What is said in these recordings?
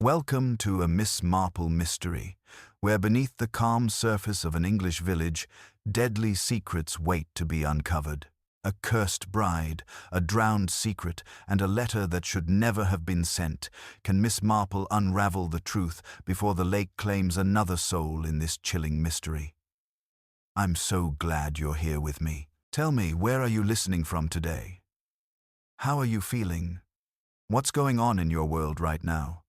Welcome to a Miss Marple Mystery, where beneath the calm surface of an English village, deadly secrets wait to be uncovered. A cursed bride, a drowned secret, and a letter that should never have been sent. Can Miss Marple unravel the truth before the lake claims another soul in this chilling mystery? I'm so glad you're here with me. Tell me, where are you listening from today? How are you feeling? What's going on in your world right now?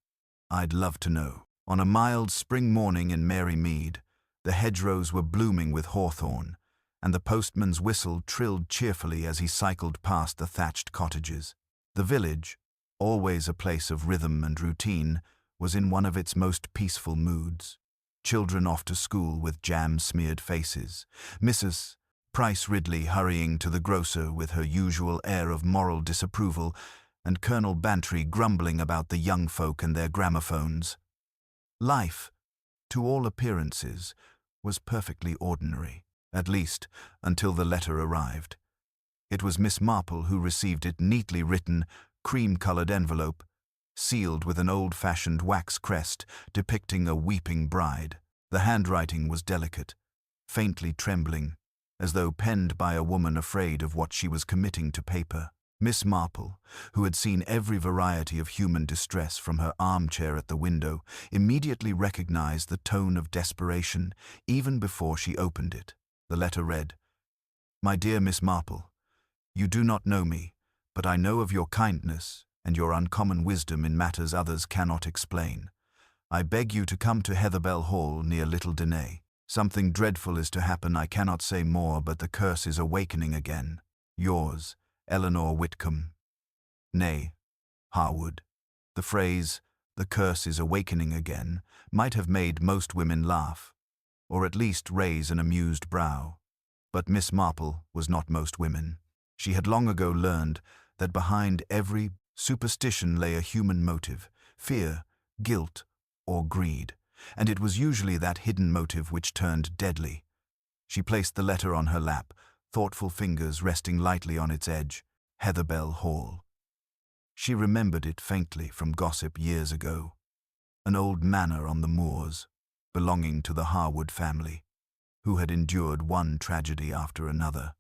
I'd love to know. On a mild spring morning in Mary Mead, the hedgerows were blooming with hawthorn, and the postman's whistle trilled cheerfully as he cycled past the thatched cottages. The village, always a place of rhythm and routine, was in one of its most peaceful moods. Children off to school with jam-smeared faces, Mrs. Price Ridley hurrying to the grocer with her usual air of moral disapproval, and Colonel Bantry grumbling about the young folk and their gramophones. Life, to all appearances, was perfectly ordinary, at least until the letter arrived. It was Miss Marple who received it, neatly written, cream-colored envelope, sealed with an old-fashioned wax crest depicting a weeping bride. The handwriting was delicate, faintly trembling, as though penned by a woman afraid of what she was committing to paper. Miss Marple, who had seen every variety of human distress from her armchair at the window, immediately recognized the tone of desperation even before she opened it. The letter read, "My dear Miss Marple, you do not know me, but I know of your kindness and your uncommon wisdom in matters others cannot explain. I beg you to come to Heatherbell Hall near Little Denay. Something dreadful is to happen. I cannot say more, but the curse is awakening again. Yours, Eleanor Whitcomb." Nay, Harwood. The phrase, "the curse is awakening again," might have made most women laugh, or at least raise an amused brow. But Miss Marple was not most women. She had long ago learned that behind every superstition lay a human motive, fear, guilt, or greed, and it was usually that hidden motive which turned deadly. She placed the letter on her lap, thoughtful fingers resting lightly on its edge. Heatherbell Hall. She remembered it faintly from gossip years ago. An old manor on the moors, belonging to the Harwood family, who had endured one tragedy after another.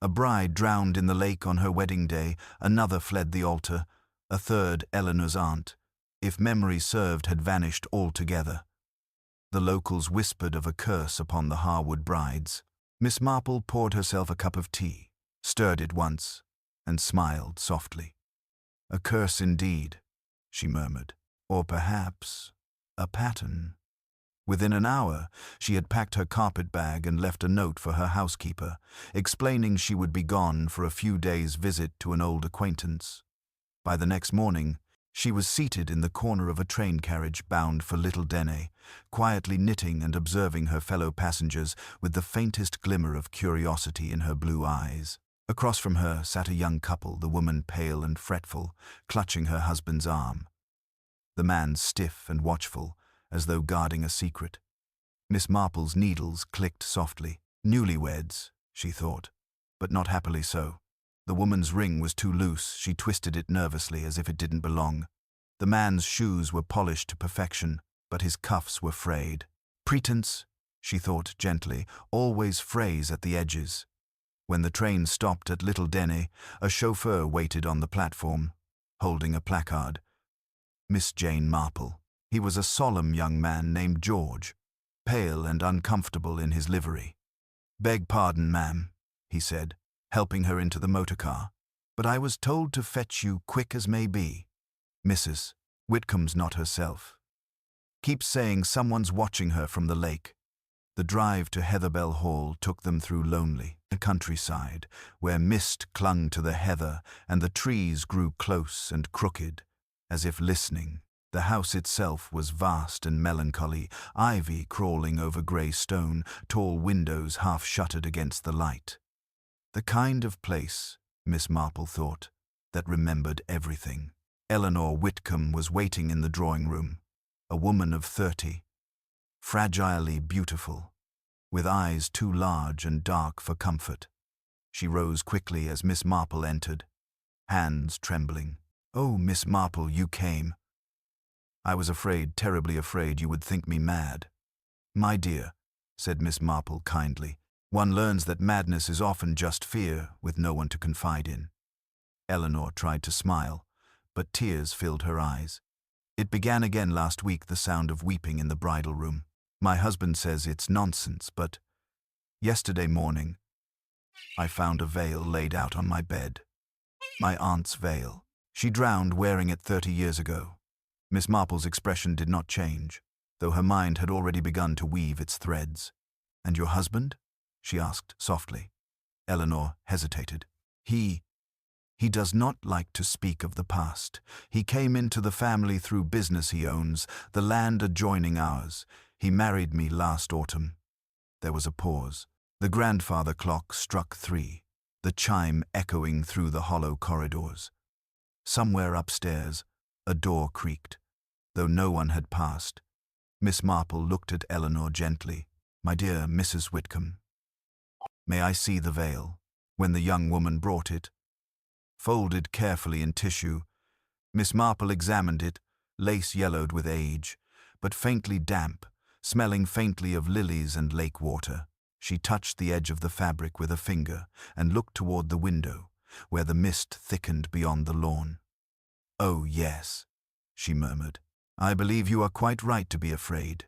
A bride drowned in the lake on her wedding day, another fled the altar, a third, Eleanor's aunt, if memory served, had vanished altogether. The locals whispered of a curse upon the Harwood brides. Miss Marple poured herself a cup of tea, stirred it once, and smiled softly. "A curse indeed," she murmured. "Or perhaps a pattern." Within an hour, she had packed her carpet bag and left a note for her housekeeper, explaining she would be gone for a few days' visit to an old acquaintance. By the next morning, she was seated in the corner of a train carriage bound for Little Denay, quietly knitting and observing her fellow passengers with the faintest glimmer of curiosity in her blue eyes. Across from her sat a young couple, the woman pale and fretful, clutching her husband's arm. The man stiff and watchful, as though guarding a secret. Miss Marple's needles clicked softly. Newlyweds, she thought, but not happily so. The woman's ring was too loose. She twisted it nervously as if it didn't belong. The man's shoes were polished to perfection, but his cuffs were frayed. Pretense, she thought gently, always frays at the edges. When the train stopped at Little Denay, a chauffeur waited on the platform, holding a placard. Miss Jane Marple. He was a solemn young man named George, pale and uncomfortable in his livery. "Beg pardon, ma'am," he said, helping her into the motor car, "but I was told to fetch you quick as may be. Mrs. Whitcomb's not herself. Keeps saying someone's watching her from the lake." The drive to Heatherbell Hall took them through lonely countryside, where mist clung to the heather and the trees grew close and crooked, as if listening. The house itself was vast and melancholy, ivy crawling over grey stone, tall windows half shuttered against the light. The kind of place, Miss Marple thought, that remembered everything. Eleanor Whitcomb was waiting in the drawing-room, a woman of 30, fragilely beautiful, with eyes too large and dark for comfort. She rose quickly as Miss Marple entered, hands trembling. "Oh, Miss Marple, you came." I was afraid, terribly afraid, you would think me mad." "My dear," said Miss Marple kindly, "one learns that madness is often just fear with no one to confide in." Eleanor tried to smile, but tears filled her eyes. "It began again last week, the sound of weeping in the bridal room. My husband says it's nonsense, but yesterday morning I found a veil laid out on my bed. My aunt's veil. She drowned wearing it 30 years ago." Miss Marple's expression did not change, though her mind had already begun to weave its threads. "And your husband?" she asked softly. Eleanor hesitated. He does not like to speak of the past. He came into the family through business he owns, the land adjoining ours. He married me last autumn." There was a pause. The grandfather clock struck 3, the chime echoing through the hollow corridors. Somewhere upstairs, a door creaked, though no one had passed. Miss Marple looked at Eleanor gently. "My dear Mrs. Whitcomb, may I see the veil?" When the young woman brought it, folded carefully in tissue, Miss Marple examined it, lace-yellowed with age, but faintly damp, smelling faintly of lilies and lake water. She touched the edge of the fabric with a finger and looked toward the window, where the mist thickened beyond the lawn. "Oh, yes," she murmured. "I believe you are quite right to be afraid."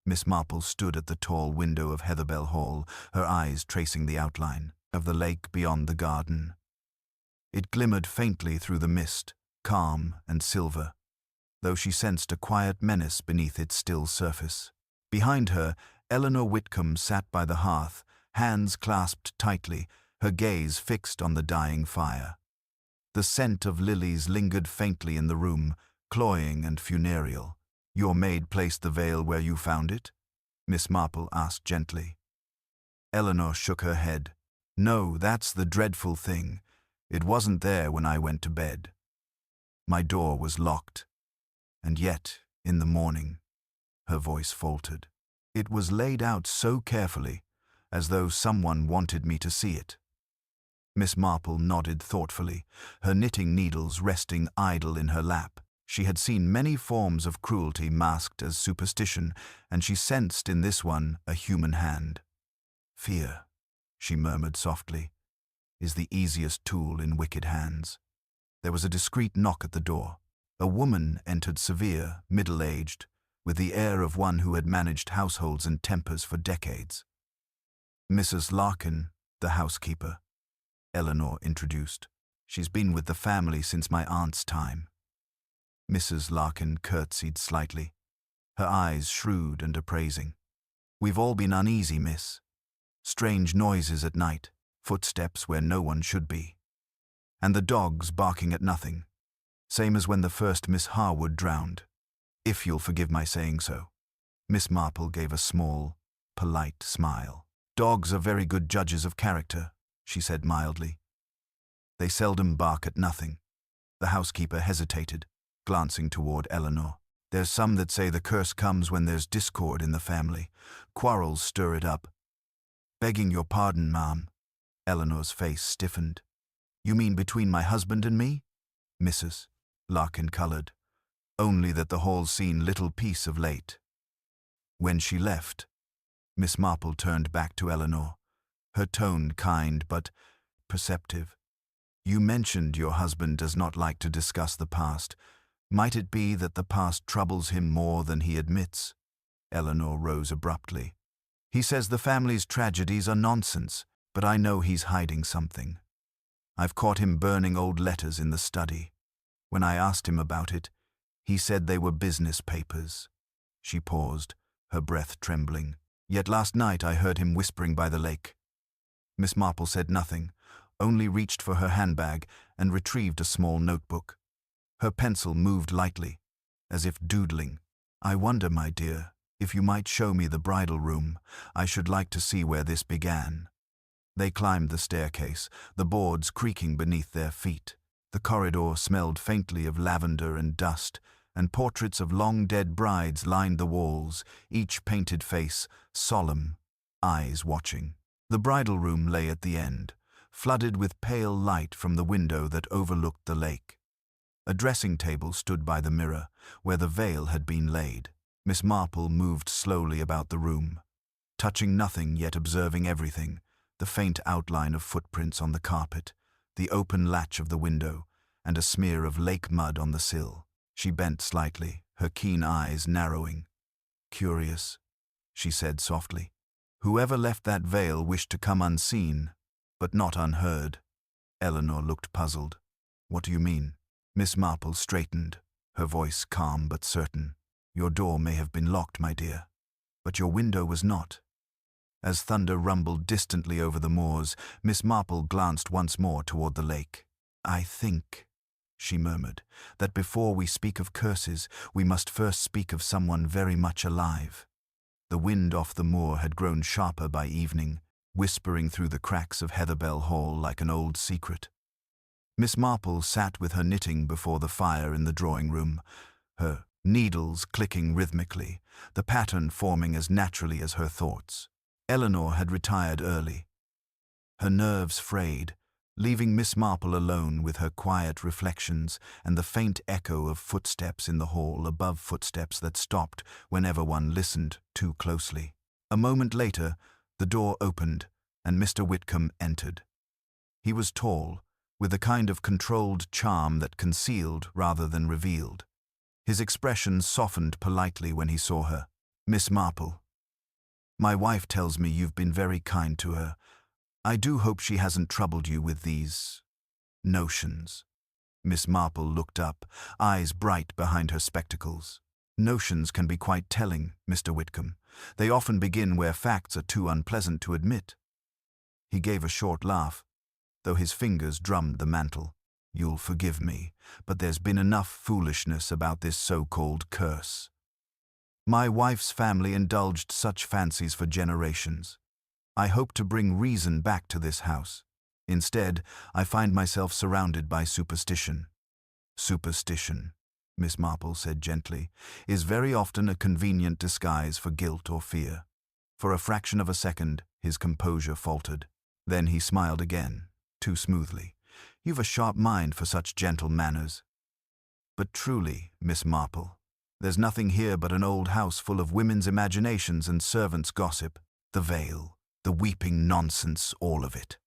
Miss Marple stood at the tall window of Heatherbell Hall, her eyes tracing the outline of the lake beyond the garden. It glimmered faintly through the mist, calm and silver, though she sensed a quiet menace beneath its still surface. Behind her, Eleanor Whitcomb sat by the hearth, hands clasped tightly, her gaze fixed on the dying fire. The scent of lilies lingered faintly in the room, cloying and funereal. "Your maid placed the veil where you found it?" Miss Marple asked gently. Eleanor shook her head. "No, that's the dreadful thing. It wasn't there when I went to bed. My door was locked. And yet, in the morning," her voice faltered, "it was laid out so carefully, as though someone wanted me to see it." Miss Marple nodded thoughtfully, her knitting needles resting idle in her lap. She had seen many forms of cruelty masked as superstition, and she sensed in this one a human hand. "Fear," she murmured softly, "is the easiest tool in wicked hands." There was a discreet knock at the door. A woman entered, severe, middle-aged, with the air of one who had managed households and tempers for decades. "Mrs. Larkin, the housekeeper," Eleanor introduced. "She's been with the family since my aunt's time." Mrs. Larkin curtsied slightly, her eyes shrewd and appraising. "We've all been uneasy, miss. Strange noises at night, footsteps where no one should be. And the dogs barking at nothing, same as when the first Miss Harwood drowned, if you'll forgive my saying so." Miss Marple gave a small, polite smile. "Dogs are very good judges of character," she said mildly. "They seldom bark at nothing." The housekeeper hesitated, glancing toward Eleanor. "There's some that say the curse comes when there's discord in the family. Quarrels stir it up." "Begging your pardon, ma'am." Eleanor's face stiffened. "You mean between my husband and me?" "Mrs." Larkin colored. "Only that the hall's seen little peace of late." When she left, Miss Marple turned back to Eleanor, her tone kind but perceptive. "You mentioned your husband does not like to discuss the past. Might it be that the past troubles him more than he admits?" Eleanor rose abruptly. "He says the family's tragedies are nonsense, but I know he's hiding something. I've caught him burning old letters in the study. When I asked him about it, he said they were business papers." She paused, her breath trembling. "Yet last night I heard him whispering by the lake." Miss Marple said nothing, only reached for her handbag and retrieved a small notebook. Her pencil moved lightly, as if doodling. "I wonder, my dear, if you might show me the bridal room. I should like to see where this began." They climbed the staircase, the boards creaking beneath their feet. The corridor smelled faintly of lavender and dust, and portraits of long-dead brides lined the walls, each painted face solemn, eyes watching. The bridal room lay at the end, flooded with pale light from the window that overlooked the lake. A dressing table stood by the mirror, where the veil had been laid. Miss Marple moved slowly about the room, touching nothing yet observing everything, the faint outline of footprints on the carpet, the open latch of the window, and a smear of lake mud on the sill. She bent slightly, her keen eyes narrowing. "Curious," she said softly. "Whoever left that veil wished to come unseen, but not unheard." Eleanor looked puzzled. "What do you mean?" Miss Marple straightened, her voice calm but certain. "Your door may have been locked, my dear, but your window was not." As thunder rumbled distantly over the moors, Miss Marple glanced once more toward the lake. "I think," she murmured, "that before we speak of curses, we must first speak of someone very much alive." The wind off the moor had grown sharper by evening, whispering through the cracks of Heatherbell Hall like an old secret. Miss Marple sat with her knitting before the fire in the drawing-room, her needles clicking rhythmically, the pattern forming as naturally as her thoughts. Eleanor had retired early. Her nerves frayed, leaving Miss Marple alone with her quiet reflections and the faint echo of footsteps in the hall above footsteps that stopped whenever one listened too closely. A moment later, the door opened and Mr. Whitcomb entered. He was tall, with a kind of controlled charm that concealed rather than revealed. His expression softened politely when he saw her. "Miss Marple, my wife tells me you've been very kind to her. I do hope she hasn't troubled you with these notions." Miss Marple looked up, eyes bright behind her spectacles. "Notions can be quite telling, Mr. Whitcomb. They often begin where facts are too unpleasant to admit." He gave a short laugh, though his fingers drummed the mantel. "You'll forgive me, but there's been enough foolishness about this so-called curse. My wife's family indulged such fancies for generations. I hope to bring reason back to this house. Instead, I find myself surrounded by superstition." "Superstition," Miss Marple said gently, "is very often a convenient disguise for guilt or fear." For a fraction of a second, his composure faltered. Then he smiled again, too smoothly. "You've a sharp mind for such gentle manners. But truly, Miss Marple, there's nothing here but an old house full of women's imaginations and servants' gossip. The veil, the weeping nonsense, all of it."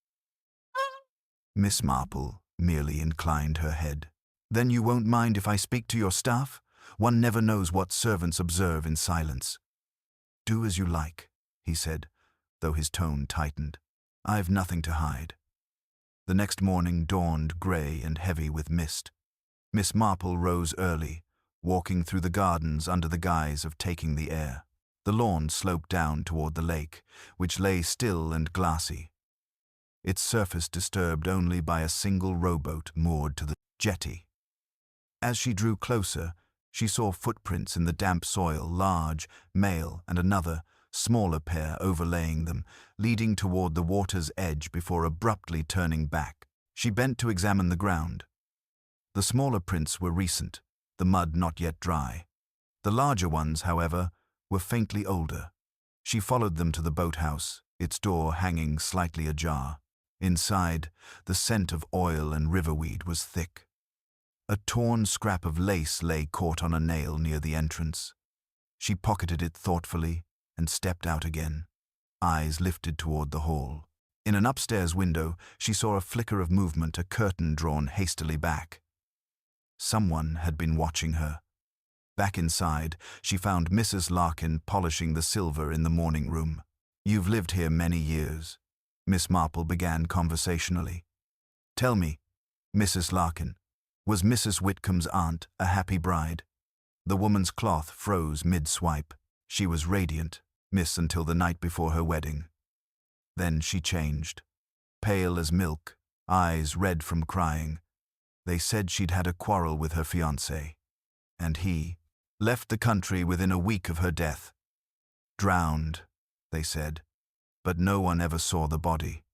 Miss Marple merely inclined her head. "Then you won't mind if I speak to your staff? One never knows what servants observe in silence." "Do as you like," he said, though his tone tightened. "I've nothing to hide." The next morning dawned grey and heavy with mist. Miss Marple rose early, walking through the gardens under the guise of taking the air. The lawn sloped down toward the lake, which lay still and glassy, its surface disturbed only by a single rowboat moored to the jetty. As she drew closer, she saw footprints in the damp soil, large, male, and another, smaller pair overlaying them, leading toward the water's edge before abruptly turning back. She bent to examine the ground. The smaller prints were recent, the mud not yet dry. The larger ones, however, were faintly older. She followed them to the boathouse, its door hanging slightly ajar. Inside, the scent of oil and riverweed was thick. A torn scrap of lace lay caught on a nail near the entrance. She pocketed it thoughtfully and stepped out again, eyes lifted toward the hall. In an upstairs window, she saw a flicker of movement, a curtain drawn hastily back. Someone had been watching her. Back inside, she found Mrs. Larkin polishing the silver in the morning room. "You've lived here many years," Miss Marple began conversationally. "Tell me, Mrs. Larkin, was Mrs. Whitcomb's aunt a happy bride?" The woman's cloth froze mid-swipe. She was radiant, miss until the night before her wedding. Then she changed. Pale as milk, eyes red from crying. They said she'd had a quarrel with her fiancé, and he left the country within a week of her death. "Drowned," they said, but no one ever saw the body.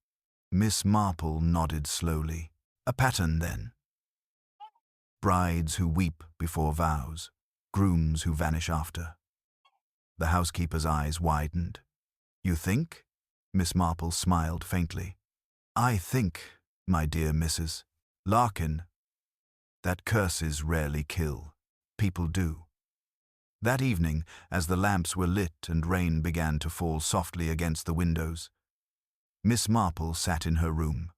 Miss Marple nodded slowly. "A pattern, then? Brides who weep before vows, grooms who vanish after." The housekeeper's eyes widened. "You think?" Miss Marple smiled faintly. "I think, my dear Mrs. Larkin, that curses rarely kill. People do. That evening, as the lamps were lit and rain began to fall softly against the windows, Miss Marple sat in her room,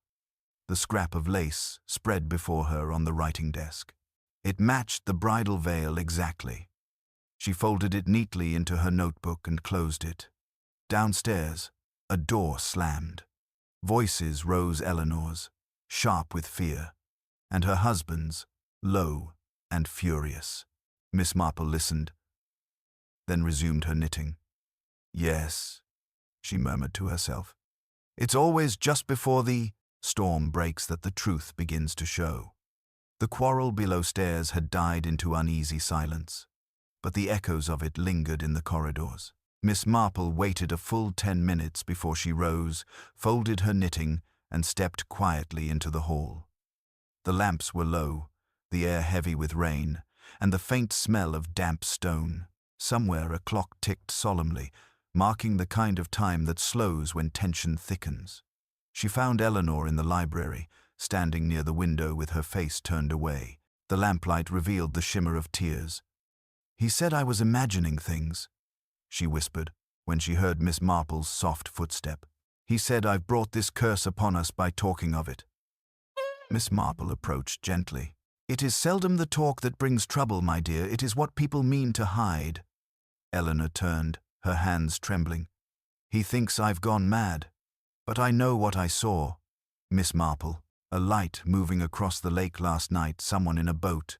the scrap of lace spread before her on the writing desk. It matched the bridal veil exactly. She folded it neatly into her notebook and closed it. Downstairs, a door slammed. Voices rose, Eleanor's, sharp with fear, and her husband's, low and furious. Miss Marple listened, then resumed her knitting. "Yes," she murmured to herself. "It's always just before the storm breaks that the truth begins to show." The quarrel below stairs had died into uneasy silence, but the echoes of it lingered in the corridors. Miss Marple waited a full 10 minutes before she rose, folded her knitting, and stepped quietly into the hall. The lamps were low, the air heavy with rain, and the faint smell of damp stone. Somewhere a clock ticked solemnly, marking the kind of time that slows when tension thickens. She found Eleanor in the library, standing near the window with her face turned away. The lamplight revealed the shimmer of tears. "He said I was imagining things," she whispered, when she heard Miss Marple's soft footstep. "He said I've brought this curse upon us by talking of it." Miss Marple approached gently. "It is seldom the talk that brings trouble, my dear. It is what people mean to hide." Eleanor turned, her hands trembling. "He thinks I've gone mad. But I know what I saw, Miss Marple. A light moving across the lake last night, someone in a boat.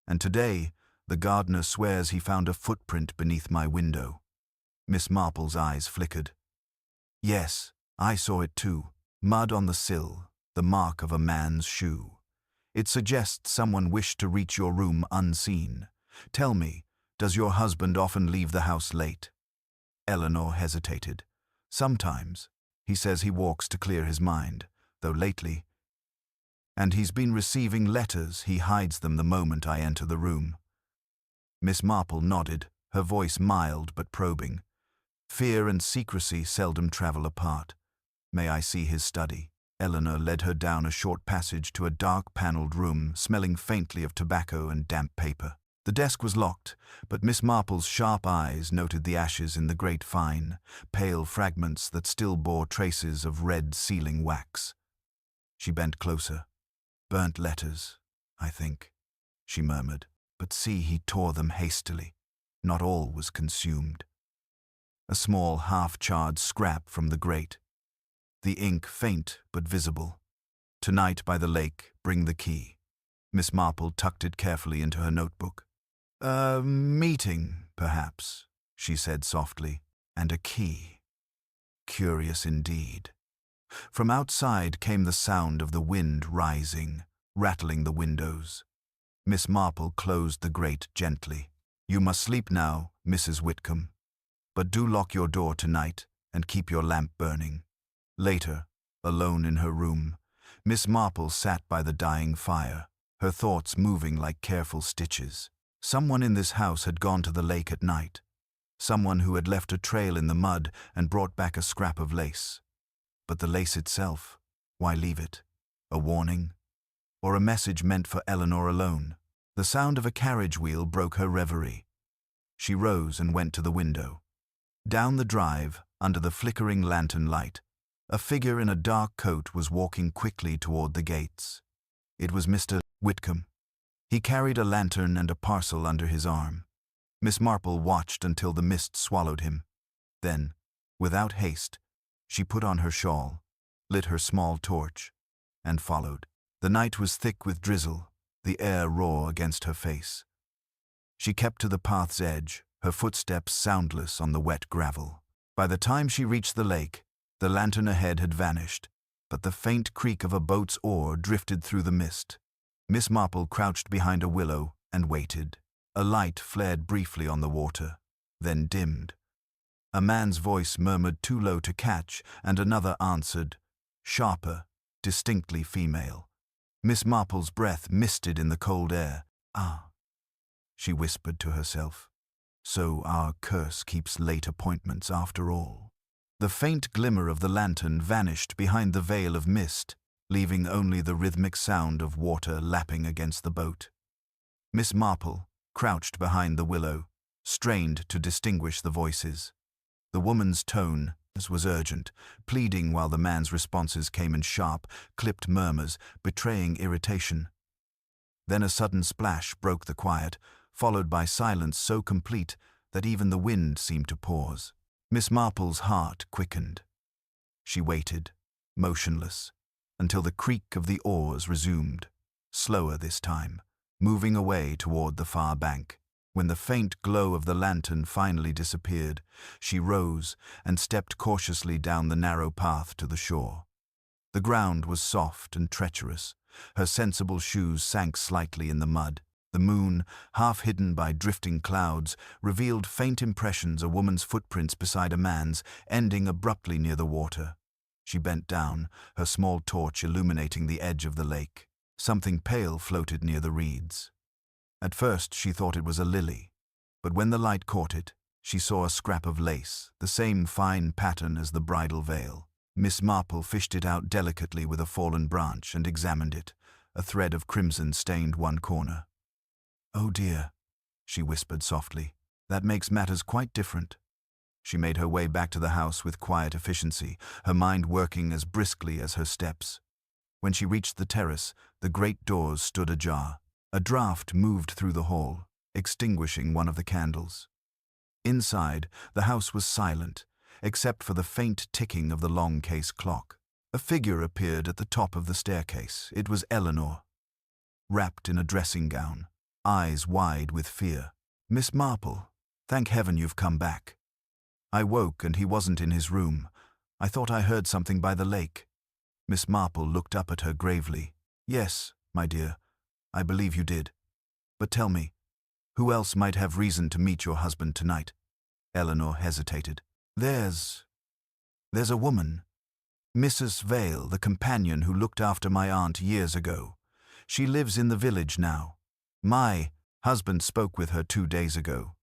And today, the gardener swears he found a footprint beneath my window." Miss Marple's eyes flickered. "Yes, I saw it too. Mud on the sill, the mark of a man's shoe. It suggests someone wished to reach your room unseen. Tell me, does your husband often leave the house late?" Eleanor hesitated. "Sometimes. He says he walks to clear his mind, though lately. And he's been receiving letters. He hides them the moment I enter the room." Miss Marple nodded, her voice mild but probing. "Fear and secrecy seldom travel apart. May I see his study?" Eleanor led her down a short passage to a dark-paneled room, smelling faintly of tobacco and damp paper. The desk was locked, but Miss Marple's sharp eyes noted the ashes in the grate fine, pale fragments that still bore traces of red sealing wax. She bent closer. "Burnt letters, I think," she murmured. "But see, he tore them hastily. Not all was consumed." A small, half-charred scrap from the grate. The ink faint but visible. "Tonight by the lake, bring the key." Miss Marple tucked it carefully into her notebook. "A meeting, perhaps," she said softly, "and a key. Curious indeed." From outside came the sound of the wind rising, rattling the windows. Miss Marple closed the grate gently. "You must sleep now, Mrs. Whitcomb. But do lock your door tonight and keep your lamp burning." Later, alone in her room, Miss Marple sat by the dying fire, her thoughts moving like careful stitches. Someone in this house had gone to the lake at night. Someone who had left a trail in the mud and brought back a scrap of lace. But the lace itself, why leave it? A warning? Or a message meant for Eleanor alone? The sound of a carriage wheel broke her reverie. She rose and went to the window. Down the drive, under the flickering lantern light, a figure in a dark coat was walking quickly toward the gates. It was Mr. Whitcomb. He carried a lantern and a parcel under his arm. Miss Marple watched until the mist swallowed him. Then, without haste, she put on her shawl, lit her small torch, and followed. The night was thick with drizzle, the air raw against her face. She kept to the path's edge, her footsteps soundless on the wet gravel. By the time she reached the lake, the lantern ahead had vanished, but the faint creak of a boat's oar drifted through the mist. Miss Marple crouched behind a willow and waited. A light flared briefly on the water, then dimmed. A man's voice murmured too low to catch, and another answered, sharper, distinctly female. Miss Marple's breath misted in the cold air. "Ah," she whispered to herself. "So our curse keeps late appointments after all." The faint glimmer of the lantern vanished behind the veil of mist, leaving only the rhythmic sound of water lapping against the boat. Miss Marple, crouched behind the willow, strained to distinguish the voices. The woman's tone, as was urgent, pleading while the man's responses came in sharp, clipped murmurs, betraying irritation. Then a sudden splash broke the quiet, followed by silence so complete that even the wind seemed to pause. Miss Marple's heart quickened. She waited, motionless, until the creak of the oars resumed, slower this time, moving away toward the far bank. When the faint glow of the lantern finally disappeared, she rose and stepped cautiously down the narrow path to the shore. The ground was soft and treacherous. Her sensible shoes sank slightly in the mud. The moon, half hidden by drifting clouds, revealed faint impressions of a woman's footprints beside a man's, ending abruptly near the water. She bent down, her small torch illuminating the edge of the lake. Something pale floated near the reeds. At first she thought it was a lily, but when the light caught it, she saw a scrap of lace, the same fine pattern as the bridal veil. Miss Marple fished it out delicately with a fallen branch and examined it. A thread of crimson stained one corner. "Oh dear," she whispered softly. "That makes matters quite different." She made her way back to the house with quiet efficiency, her mind working as briskly as her steps. When she reached the terrace, the great doors stood ajar. A draught moved through the hall, extinguishing one of the candles. Inside, the house was silent, except for the faint ticking of the long case clock. A figure appeared at the top of the staircase. It was Eleanor, wrapped in a dressing gown, eyes wide with fear. "Miss Marple, thank heaven you've come back. I woke and he wasn't in his room. I thought I heard something by the lake." Miss Marple looked up at her gravely. "Yes, my dear, I believe you did. But tell me, who else might have reason to meet your husband tonight?" Eleanor hesitated. There's a woman. Mrs. Vale, the companion who looked after my aunt years ago. She lives in the village now. My husband spoke with her 2 days ago,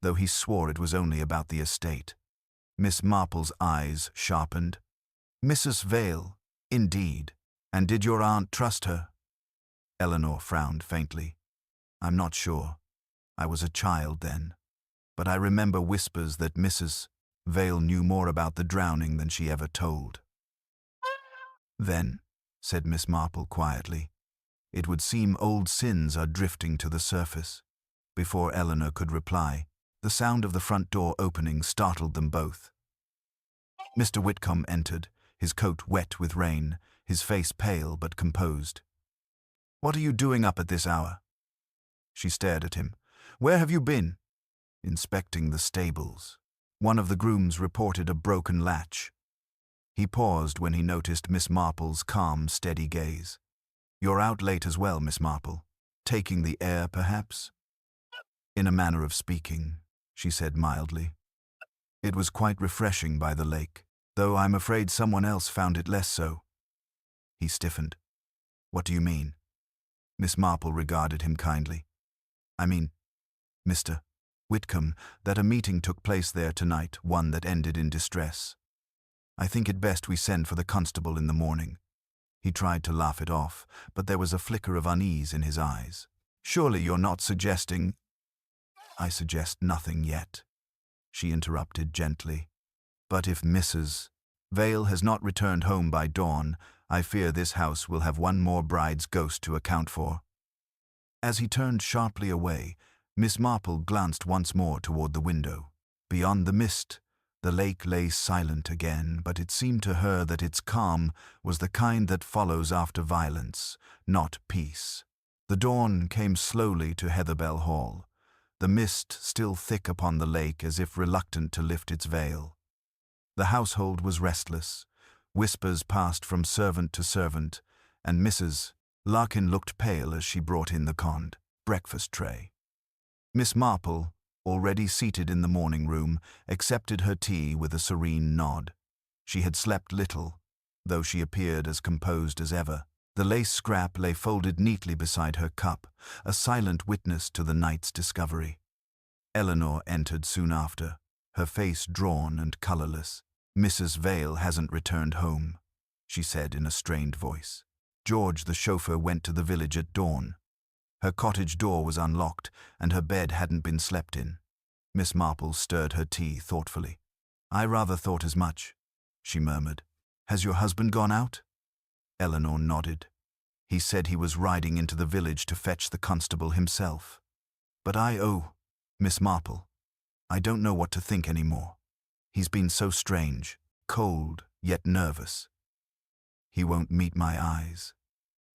though he swore it was only about the estate." Miss Marple's eyes sharpened. "Mrs. Vale, indeed. And did your aunt trust her?" Eleanor frowned faintly. "I'm not sure. I was a child then. But I remember whispers that Mrs. Vale knew more about the drowning than she ever told." "Then," said Miss Marple quietly, "it would seem old sins are drifting to the surface." Before Eleanor could reply, the sound of the front door opening startled them both. Mr. Whitcomb entered, his coat wet with rain, his face pale but composed. "What are you doing up at this hour?" She stared at him. "Where have you been?" "Inspecting the stables." One of the grooms reported a broken latch. He paused when he noticed Miss Marple's calm, steady gaze. "You're out late as well, Miss Marple. Taking the air, perhaps?" "In a manner of speaking," she said mildly. "It was quite refreshing by the lake, though I'm afraid someone else found it less so." He stiffened. "What do you mean?" Miss Marple regarded him kindly. "I mean, Mr. Whitcomb, that a meeting took place there tonight, one that ended in distress. I think it best we send for the constable in the morning." He tried to laugh it off, but there was a flicker of unease in his eyes. "Surely you're not suggesting—" "I suggest nothing yet," she interrupted gently. "But if Mrs. Vale has not returned home by dawn, I fear this house will have one more bride's ghost to account for." As he turned sharply away, Miss Marple glanced once more toward the window. Beyond the mist, the lake lay silent again, but it seemed to her that its calm was the kind that follows after violence, not peace. The dawn came slowly to Heatherbell Hall, the mist still thick upon the lake as if reluctant to lift its veil. The household was restless. Whispers passed from servant to servant, and Mrs. Larkin looked pale as she brought in the conned breakfast tray. Miss Marple, already seated in the morning room, accepted her tea with a serene nod. She had slept little, though she appeared as composed as ever. The lace scrap lay folded neatly beside her cup, a silent witness to the night's discovery. Eleanor entered soon after, her face drawn and colorless. "Mrs. Vale hasn't returned home," she said in a strained voice. George, the chauffeur, went to the village at dawn. Her cottage door was unlocked, and her bed hadn't been slept in. Miss Marple stirred her tea thoughtfully. "I rather thought as much," she murmured. "Has your husband gone out?" Eleanor nodded. "He said he was riding into the village to fetch the constable himself. But Miss Marple, I don't know what to think anymore. He's been so strange, cold, yet nervous. He won't meet my eyes."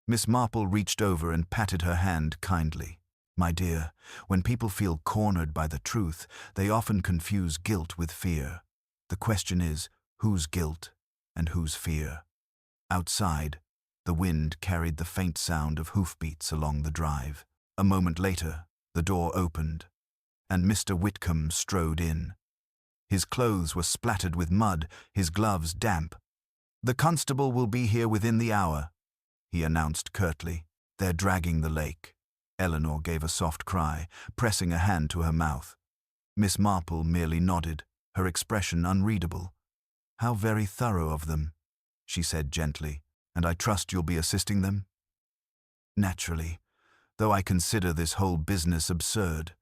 Miss Marple reached over and patted her hand kindly. "My dear, when people feel cornered by the truth, they often confuse guilt with fear. The question is, whose guilt and whose fear?" Outside, the wind carried the faint sound of hoofbeats along the drive. A moment later, the door opened, and Mr. Whitcomb strode in. His clothes were splattered with mud, his gloves damp. "The constable will be here within the hour," he announced curtly. "They're dragging the lake." Eleanor gave a soft cry, pressing a hand to her mouth. Miss Marple merely nodded, her expression unreadable. "How very thorough of them," she said gently. "And I trust you'll be assisting them?" "Naturally, though I consider this whole business absurd.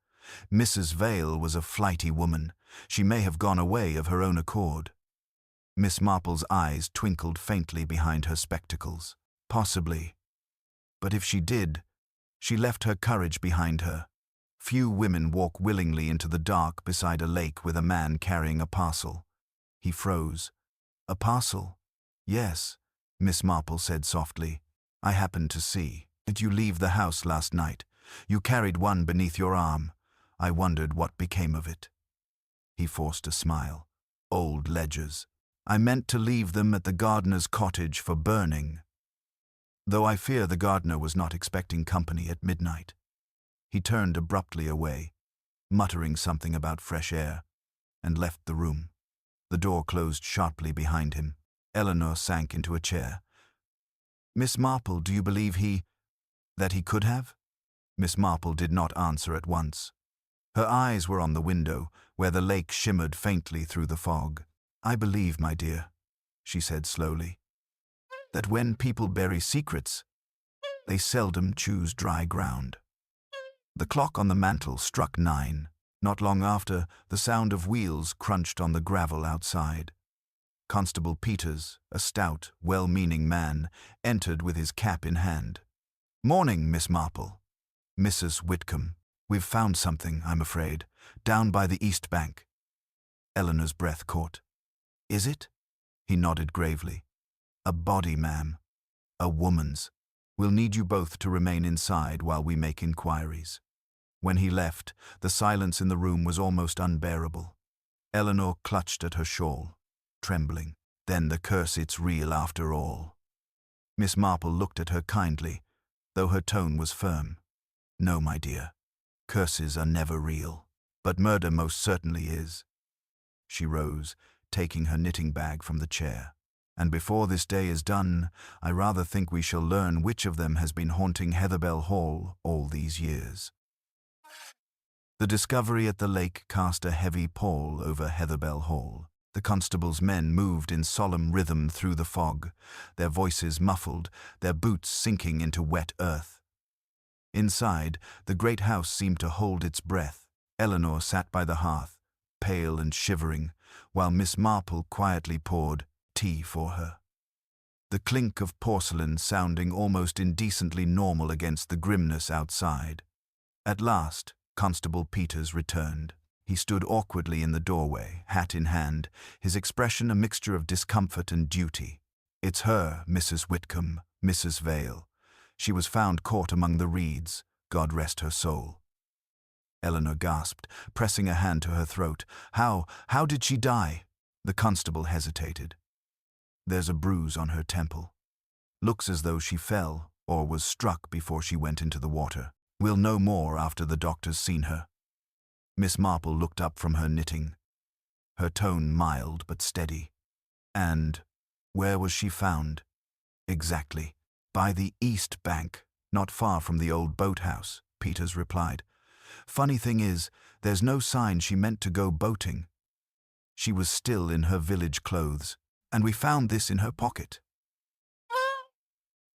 Mrs. Vale was a flighty woman. She may have gone away of her own accord." Miss Marple's eyes twinkled faintly behind her spectacles. "Possibly. But if she did, she left her courage behind her. Few women walk willingly into the dark beside a lake with a man carrying a parcel." He froze. "A parcel?" "Yes," Miss Marple said softly. "I happened to see. Did you leave the house last night? You carried one beneath your arm. I wondered what became of it." He forced a smile. "Old ledgers. I meant to leave them at the gardener's cottage for burning, though I fear the gardener was not expecting company at midnight." He turned abruptly away, muttering something about fresh air, and left the room. The door closed sharply behind him. Eleanor sank into a chair. "Miss Marple, do you believe that he could have?" Miss Marple did not answer at once. Her eyes were on the window, where the lake shimmered faintly through the fog. "I believe, my dear," she said slowly, "that when people bury secrets, they seldom choose dry ground." The clock on the mantel struck 9. Not long after, the sound of wheels crunched on the gravel outside. Constable Peters, a stout, well-meaning man, entered with his cap in hand. "Morning, Miss Marple." "Mrs. Whitcomb, we've found something, I'm afraid, down by the east bank." Eleanor's breath caught. "Is it?" He nodded gravely. "A body, ma'am. A woman's. We'll need you both to remain inside while we make inquiries." When he left, the silence in the room was almost unbearable. Eleanor clutched at her shawl, trembling. "Then the curse, it's real after all." Miss Marple looked at her kindly, though her tone was firm. "No, my dear. Curses are never real, but murder most certainly is." She rose, taking her knitting bag from the chair. "And before this day is done, I rather think we shall learn which of them has been haunting Heatherbell Hall all these years." The discovery at the lake cast a heavy pall over Heatherbell Hall. The constable's men moved in solemn rhythm through the fog, their voices muffled, their boots sinking into wet earth. Inside, the great house seemed to hold its breath. Eleanor sat by the hearth, pale and shivering, while Miss Marple quietly poured tea for her. The clink of porcelain sounding almost indecently normal against the grimness outside. At last, Constable Peters returned. He stood awkwardly in the doorway, hat in hand, his expression a mixture of discomfort and duty. "It's her, Mrs. Whitcomb, Mrs. Vale. She was found caught among the reeds, God rest her soul." Eleanor gasped, pressing a hand to her throat. How did she die?" The constable hesitated. "There's a bruise on her temple. Looks as though she fell or was struck before she went into the water. We'll know more after the doctor's seen her." Miss Marple looked up from her knitting, her tone mild but steady. "And where was she found?" "Exactly. By the east bank, not far from the old boathouse," Peters replied. "Funny thing is, there's no sign she meant to go boating. She was still in her village clothes, and we found this in her pocket."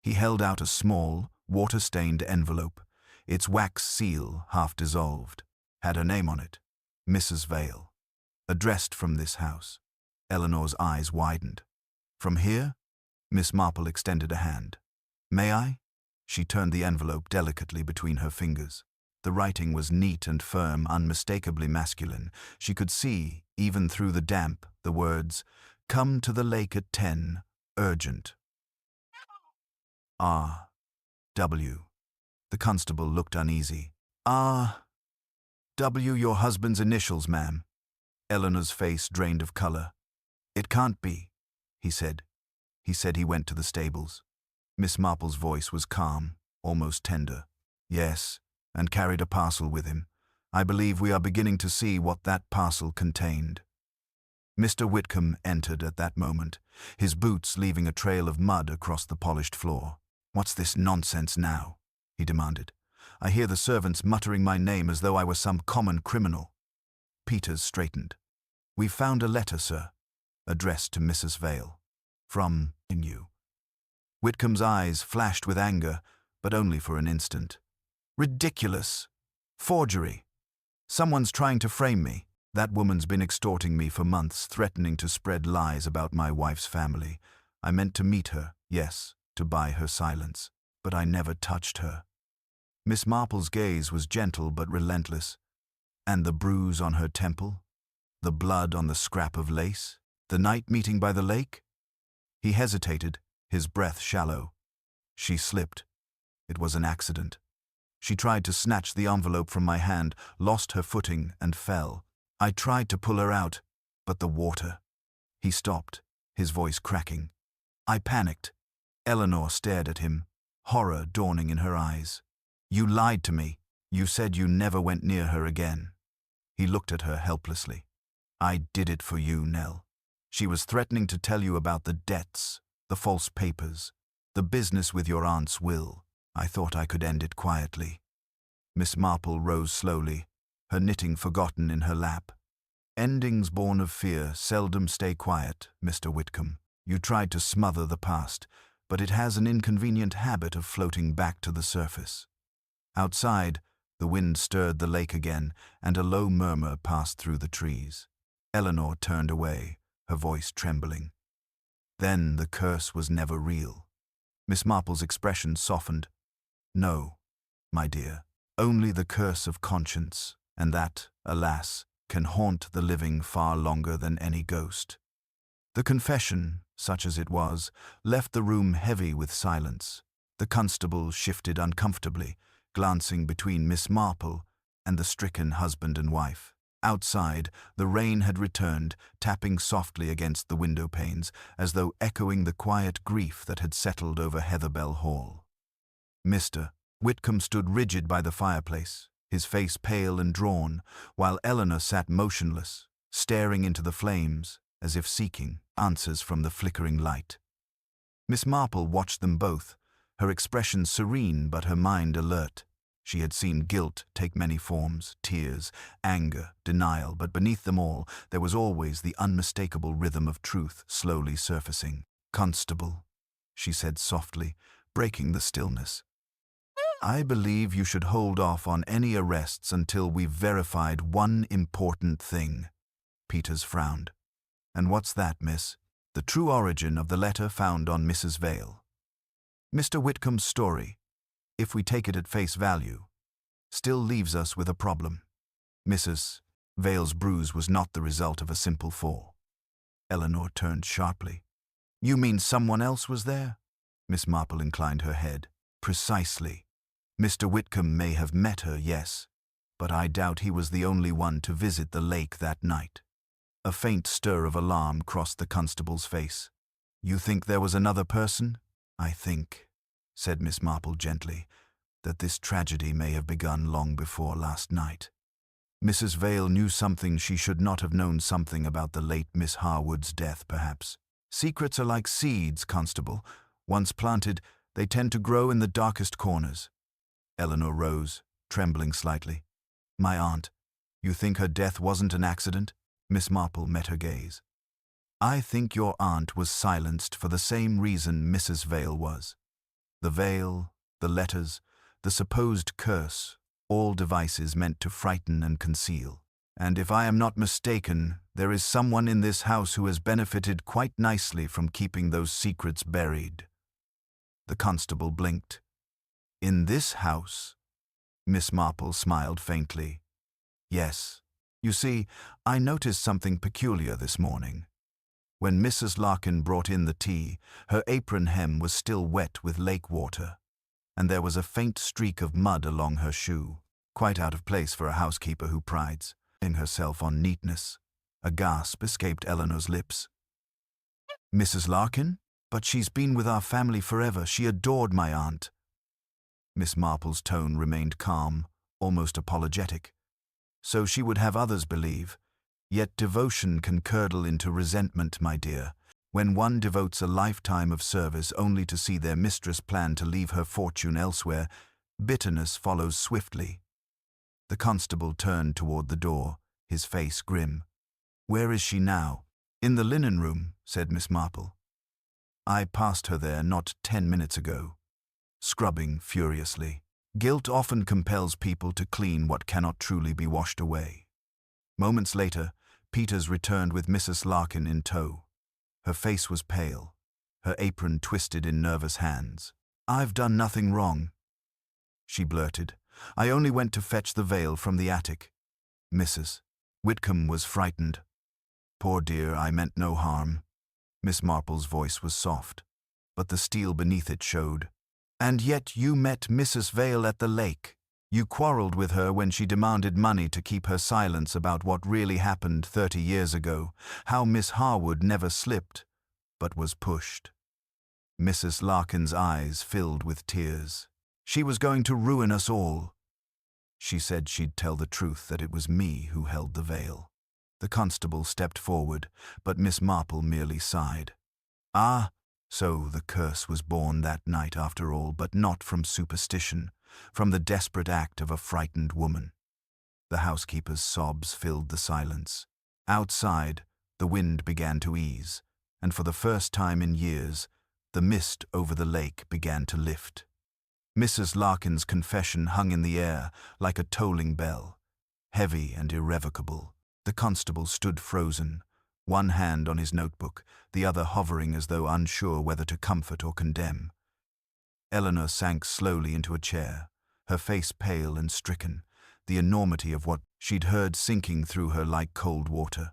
He held out a small, water-stained envelope. Its wax seal, half dissolved, had her name on it, Mrs. Vale. Addressed from this house. Eleanor's eyes widened. From here? Miss Marple extended a hand. May I? She turned the envelope delicately between her fingers. The writing was neat and firm, unmistakably masculine. She could see, even through the damp, the words, "Come to the lake at 10, urgent." R. W. The constable looked uneasy. R. W. Your husband's initials, ma'am. Eleanor's face drained of color. It can't be, he said. He said he went to the stables. Miss Marple's voice was calm, almost tender. Yes, and carried a parcel with him. I believe we are beginning to see what that parcel contained. Mr. Whitcomb entered at that moment, his boots leaving a trail of mud across the polished floor. What's this nonsense now? He demanded. I hear the servants muttering my name as though I were some common criminal. Peters straightened. We've found a letter, sir, addressed to Mrs. Vale. From you. Whitcomb's eyes flashed with anger, but only for an instant. Ridiculous! Forgery! Someone's trying to frame me. That woman's been extorting me for months, threatening to spread lies about my wife's family. I meant to meet her, yes, to buy her silence, but I never touched her. Miss Marple's gaze was gentle but relentless. And the bruise on her temple? The blood on the scrap of lace? The night meeting by the lake? He hesitated, his breath shallow. She slipped. It was an accident. She tried to snatch the envelope from my hand, lost her footing, and fell. I tried to pull her out, but the water. He stopped, his voice cracking. I panicked. Eleanor stared at him, horror dawning in her eyes. You lied to me. You said you never went near her again. He looked at her helplessly. I did it for you, Nell. She was threatening to tell you about the debts, the false papers, the business with your aunt's will. I thought I could end it quietly. Miss Marple rose slowly, her knitting forgotten in her lap. Endings born of fear seldom stay quiet, Mr. Whitcomb. You tried to smother the past, but it has an inconvenient habit of floating back to the surface. Outside, the wind stirred the lake again, and a low murmur passed through the trees. Eleanor turned away, her voice trembling. Then the curse was never real. Miss Marple's expression softened. No, my dear, only the curse of conscience, and that, alas, can haunt the living far longer than any ghost. The confession, such as it was, left the room heavy with silence. The constable shifted uncomfortably, glancing between Miss Marple and the stricken husband and wife. Outside, the rain had returned, tapping softly against the window panes, as though echoing the quiet grief that had settled over Heatherbell Hall. Mr. Whitcomb stood rigid by the fireplace, his face pale and drawn, while Eleanor sat motionless, staring into the flames, as if seeking answers from the flickering light. Miss Marple watched them both, her expression serene but her mind alert. She had seen guilt take many forms, tears, anger, denial, but beneath them all, there was always the unmistakable rhythm of truth slowly surfacing. Constable, she said softly, breaking the stillness. I believe you should hold off on any arrests until we've verified one important thing. Peters frowned. And what's that, miss? The true origin of the letter found on Mrs. Vale. Mr. Whitcomb's story, if we take it at face value, still leaves us with a problem. Mrs. Vale's bruise was not the result of a simple fall. Eleanor turned sharply. You mean someone else was there? Miss Marple inclined her head. Precisely. Mr. Whitcomb may have met her, yes, but I doubt he was the only one to visit the lake that night. A faint stir of alarm crossed the constable's face. You think there was another person? I think, said Miss Marple gently, that this tragedy may have begun long before last night. Mrs. Vale knew something she should not have known, something about the late Miss Harwood's death, perhaps. Secrets are like seeds, Constable. Once planted, they tend to grow in the darkest corners. Eleanor rose, trembling slightly. My aunt, you think her death wasn't an accident? Miss Marple met her gaze. I think your aunt was silenced for the same reason Mrs. Vale was. The veil, the letters, the supposed curse, all devices meant to frighten and conceal. And if I am not mistaken, there is someone in this house who has benefited quite nicely from keeping those secrets buried. The constable blinked. In this house? Miss Marple smiled faintly. Yes. You see, I noticed something peculiar this morning. When Mrs. Larkin brought in the tea, her apron hem was still wet with lake water, and there was a faint streak of mud along her shoe, quite out of place for a housekeeper who prides herself on neatness. A gasp escaped Eleanor's lips. Mrs. Larkin? But she's been with our family forever. She adored my aunt. Miss Marple's tone remained calm, almost apologetic. So she would have others believe. Yet devotion can curdle into resentment, my dear, when one devotes a lifetime of service only to see their mistress plan to leave her fortune elsewhere. Bitterness follows swiftly. The constable turned toward the door, his face grim. Where is she now? In the linen room, said Miss Marple. I passed her there not 10 minutes ago. Scrubbing furiously. Guilt often compels people to clean what cannot truly be washed away. Moments later, Peters returned with Mrs. Larkin in tow. Her face was pale, her apron twisted in nervous hands. I've done nothing wrong, she blurted. I only went to fetch the veil from the attic. Mrs. Whitcomb was frightened. Poor dear, I meant no harm. Miss Marple's voice was soft, but the steel beneath it showed. And yet you met Mrs. Vale at the lake. You quarreled with her when she demanded money to keep her silence about what really happened 30 years ago, how Miss Harwood never slipped, but was pushed. Mrs. Larkin's eyes filled with tears. She was going to ruin us all. She said she'd tell the truth, that it was me who held the veil. The constable stepped forward, but Miss Marple merely sighed. Ah, so the curse was born that night after all, but not from superstition, from the desperate act of a frightened woman. The housekeeper's sobs filled the silence. Outside, the wind began to ease, and for the first time in years, the mist over the lake began to lift. Mrs. Larkin's confession hung in the air like a tolling bell, heavy and irrevocable. The constable stood frozen, one hand on his notebook, the other hovering as though unsure whether to comfort or condemn. Eleanor sank slowly into a chair, her face pale and stricken, the enormity of what she'd heard sinking through her like cold water.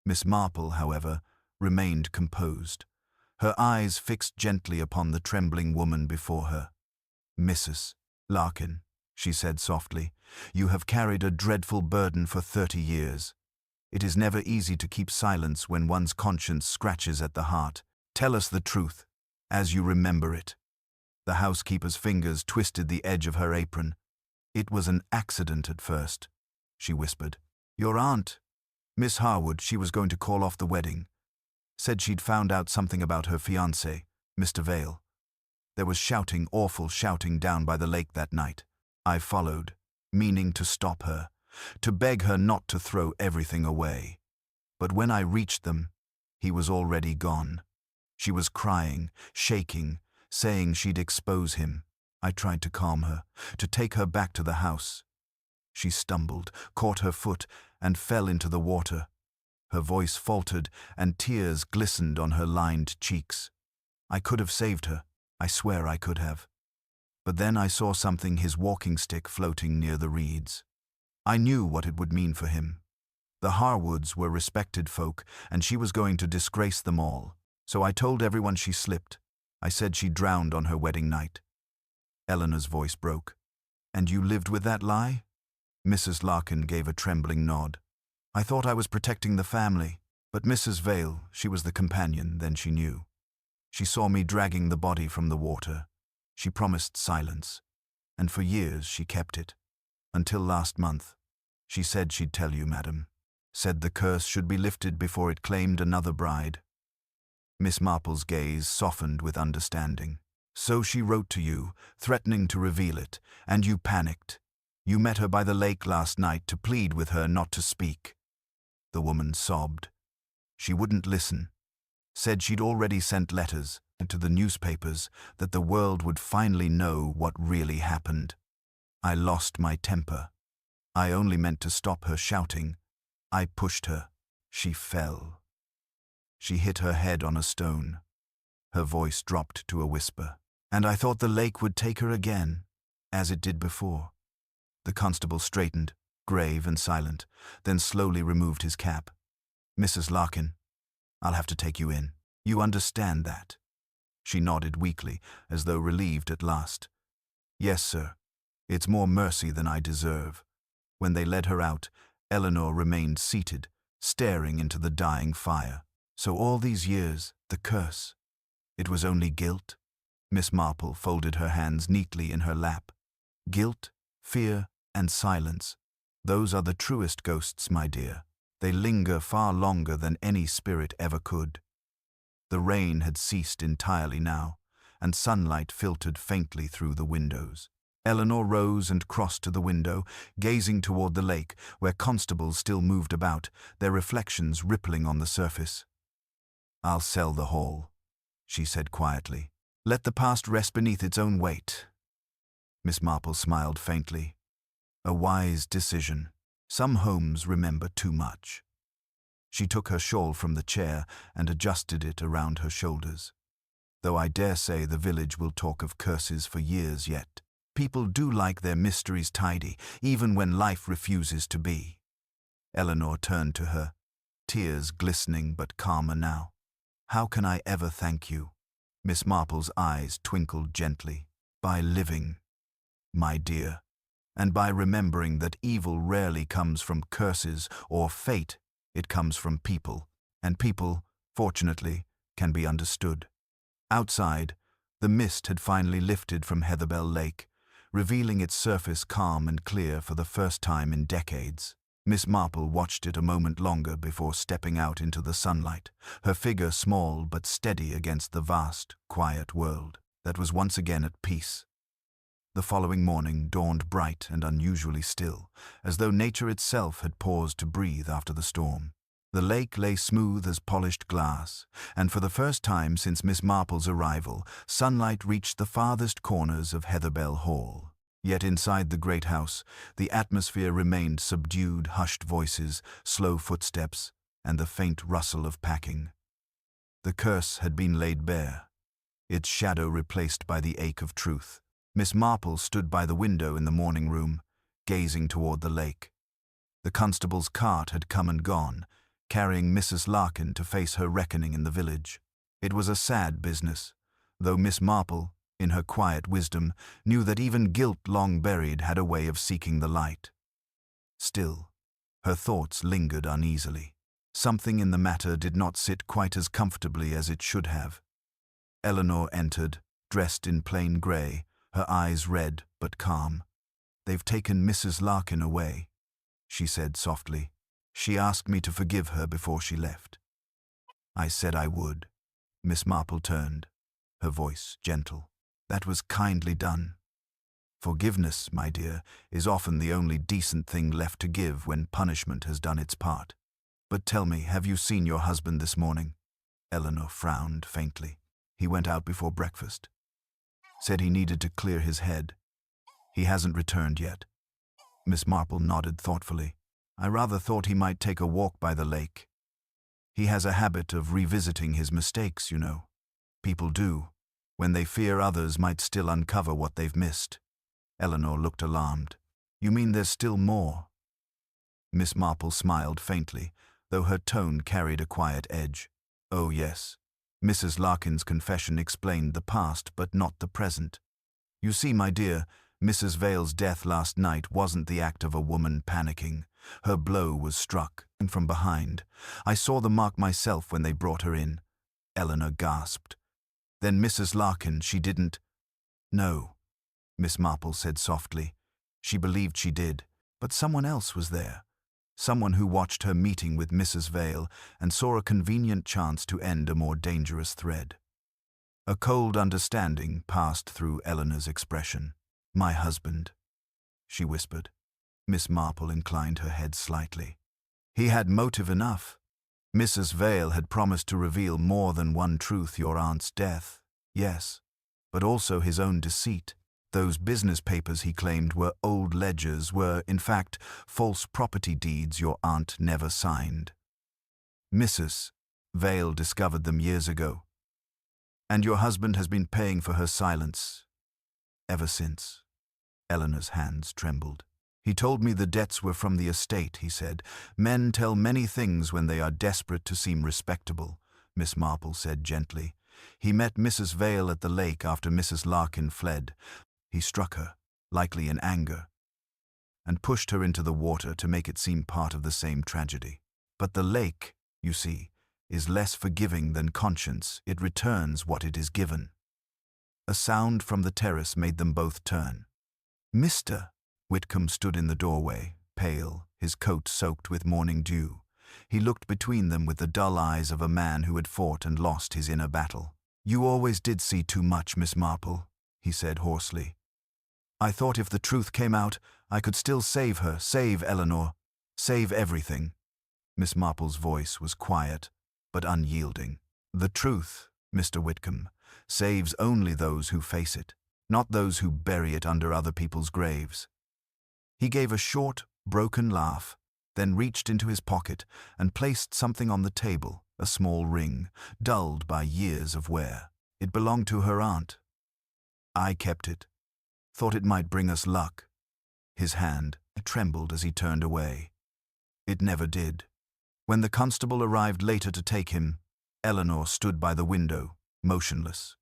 Miss Marple, however, remained composed, her eyes fixed gently upon the trembling woman before her. Mrs. Larkin, she said softly, you have carried a dreadful burden for 30 years. It is never easy to keep silence when one's conscience scratches at the heart. Tell us the truth, as you remember it. The housekeeper's fingers twisted the edge of her apron. It was an accident at first, she whispered. Your aunt, Miss Harwood, she was going to call off the wedding. Said she'd found out something about her fiancé, Mr. Vale. There was shouting, awful shouting down by the lake that night. I followed, meaning to stop her, to beg her not to throw everything away. But when I reached them, he was already gone. She was crying, shaking, saying she'd expose him. I tried to calm her, to take her back to the house. She stumbled, caught her foot, and fell into the water. Her voice faltered, and tears glistened on her lined cheeks. I could have saved her. I swear I could have. But then I saw something, his walking stick floating near the reeds. I knew what it would mean for him. The Harwoods were respected folk, and she was going to disgrace them all. So I told everyone she slipped. I said she drowned on her wedding night. Eleanor's voice broke. And you lived with that lie? Mrs. Larkin gave a trembling nod. I thought I was protecting the family, but Mrs. Vale, she was the companion, then she knew. She saw me dragging the body from the water. She promised silence, and for years she kept it. Until last month. She said she'd tell you, madam. Said the curse should be lifted before it claimed another bride. Miss Marple's gaze softened with understanding. So she wrote to you, threatening to reveal it, and you panicked. You met her by the lake last night to plead with her not to speak. The woman sobbed. She wouldn't listen. Said she'd already sent letters to the newspapers that the world would finally know what really happened. I lost my temper. I only meant to stop her shouting. I pushed her. She fell. She hit her head on a stone. Her voice dropped to a whisper. And I thought the lake would take her again, as it did before. The constable straightened, grave and silent, then slowly removed his cap. Mrs. Larkin, I'll have to take you in. You understand that? She nodded weakly, as though relieved at last. Yes, sir. It's more mercy than I deserve. When they led her out, Eleanor remained seated, staring into the dying fire. So all these years, the curse. It was only guilt? Miss Marple folded her hands neatly in her lap. Guilt, fear, and silence. Those are the truest ghosts, my dear. They linger far longer than any spirit ever could. The rain had ceased entirely now, and sunlight filtered faintly through the windows. Eleanor rose and crossed to the window, gazing toward the lake, where constables still moved about, their reflections rippling on the surface. I'll sell the hall, she said quietly. Let the past rest beneath its own weight. Miss Marple smiled faintly. A wise decision. Some homes remember too much. She took her shawl from the chair and adjusted it around her shoulders. Though I dare say the village will talk of curses for years yet. People do like their mysteries tidy, even when life refuses to be. Eleanor turned to her, tears glistening but calmer now. How can I ever thank you? Miss Marple's eyes twinkled gently. By living, my dear, and by remembering that evil rarely comes from curses or fate, it comes from people, and people, fortunately, can be understood. Outside, the mist had finally lifted from Heatherbell Lake, revealing its surface calm and clear for the first time in decades. Miss Marple watched it a moment longer before stepping out into the sunlight, her figure small but steady against the vast, quiet world that was once again at peace. The following morning dawned bright and unusually still, as though nature itself had paused to breathe after the storm. The lake lay smooth as polished glass, and for the first time since Miss Marple's arrival, sunlight reached the farthest corners of Heatherbell Hall. Yet inside the great house, the atmosphere remained subdued, hushed voices, slow footsteps, and the faint rustle of packing. The curse had been laid bare, its shadow replaced by the ache of truth. Miss Marple stood by the window in the morning room, gazing toward the lake. The constable's cart had come and gone, carrying Mrs. Larkin to face her reckoning in the village. It was a sad business, though Miss Marple, in her quiet wisdom, knew that even guilt long buried had a way of seeking the light. Still, her thoughts lingered uneasily. Something in the matter did not sit quite as comfortably as it should have. Eleanor entered, dressed in plain grey, her eyes red but calm. They've taken Mrs. Larkin away, she said softly. She asked me to forgive her before she left. I said I would. Miss Marple turned, her voice gentle. That was kindly done. Forgiveness, my dear, is often the only decent thing left to give when punishment has done its part. But tell me, have you seen your husband this morning? Eleanor frowned faintly. He went out before breakfast. Said he needed to clear his head. He hasn't returned yet. Miss Marple nodded thoughtfully. I rather thought he might take a walk by the lake. He has a habit of revisiting his mistakes, you know. People do, when they fear others might still uncover what they've missed. Eleanor looked alarmed. You mean there's still more? Miss Marple smiled faintly, though her tone carried a quiet edge. Oh yes. Mrs. Larkin's confession explained the past but not the present. You see, my dear, Mrs. Vale's death last night wasn't the act of a woman panicking. Her blow was struck, and from behind. I saw the mark myself when they brought her in. Eleanor gasped. Then Mrs. Larkin, she didn't... No, Miss Marple said softly. She believed she did, but someone else was there. Someone who watched her meeting with Mrs. Vale and saw a convenient chance to end a more dangerous thread. A cold understanding passed through Eleanor's expression. My husband, she whispered. Miss Marple inclined her head slightly. He had motive enough. Mrs. Vale had promised to reveal more than one truth: your aunt's death, yes, but also his own deceit. Those business papers he claimed were old ledgers were, in fact, false property deeds your aunt never signed. Mrs. Vale discovered them years ago, and your husband has been paying for her silence ever since. Eleanor's hands trembled. He told me the debts were from the estate, he said. Men tell many things when they are desperate to seem respectable, Miss Marple said gently. He met Mrs. Vale at the lake after Mrs. Larkin fled. He struck her, likely in anger, and pushed her into the water to make it seem part of the same tragedy. But the lake, you see, is less forgiving than conscience. It returns what it is given. A sound from the terrace made them both turn. Mr. Whitcomb stood in the doorway, pale, his coat soaked with morning dew. He looked between them with the dull eyes of a man who had fought and lost his inner battle. You always did see too much, Miss Marple, he said hoarsely. I thought if the truth came out, I could still save her, save Eleanor, save everything. Miss Marple's voice was quiet, but unyielding. The truth, Mr. Whitcomb, saves only those who face it, not those who bury it under other people's graves. He gave a short, broken laugh, then reached into his pocket and placed something on the table, a small ring, dulled by years of wear. It belonged to her aunt. I kept it. Thought it might bring us luck. His hand trembled as he turned away. It never did. When the constable arrived later to take him, Eleanor stood by the window, motionless.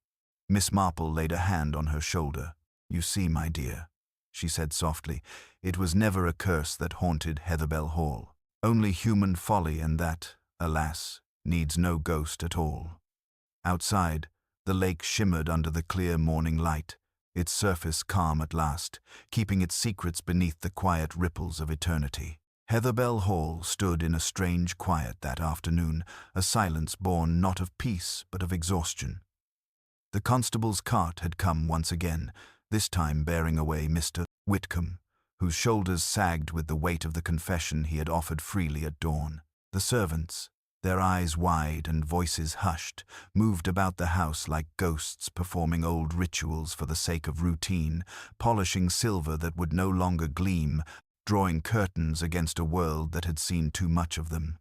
Miss Marple laid a hand on her shoulder. You see, my dear, she said softly, it was never a curse that haunted Heatherbell Hall. Only human folly, and that, alas, needs no ghost at all. Outside, the lake shimmered under the clear morning light, its surface calm at last, keeping its secrets beneath the quiet ripples of eternity. Heatherbell Hall stood in a strange quiet that afternoon, a silence born not of peace but of exhaustion. The constable's cart had come once again, this time bearing away Mr. Whitcomb, whose shoulders sagged with the weight of the confession he had offered freely at dawn. The servants, their eyes wide and voices hushed, moved about the house like ghosts performing old rituals for the sake of routine, polishing silver that would no longer gleam, drawing curtains against a world that had seen too much of them.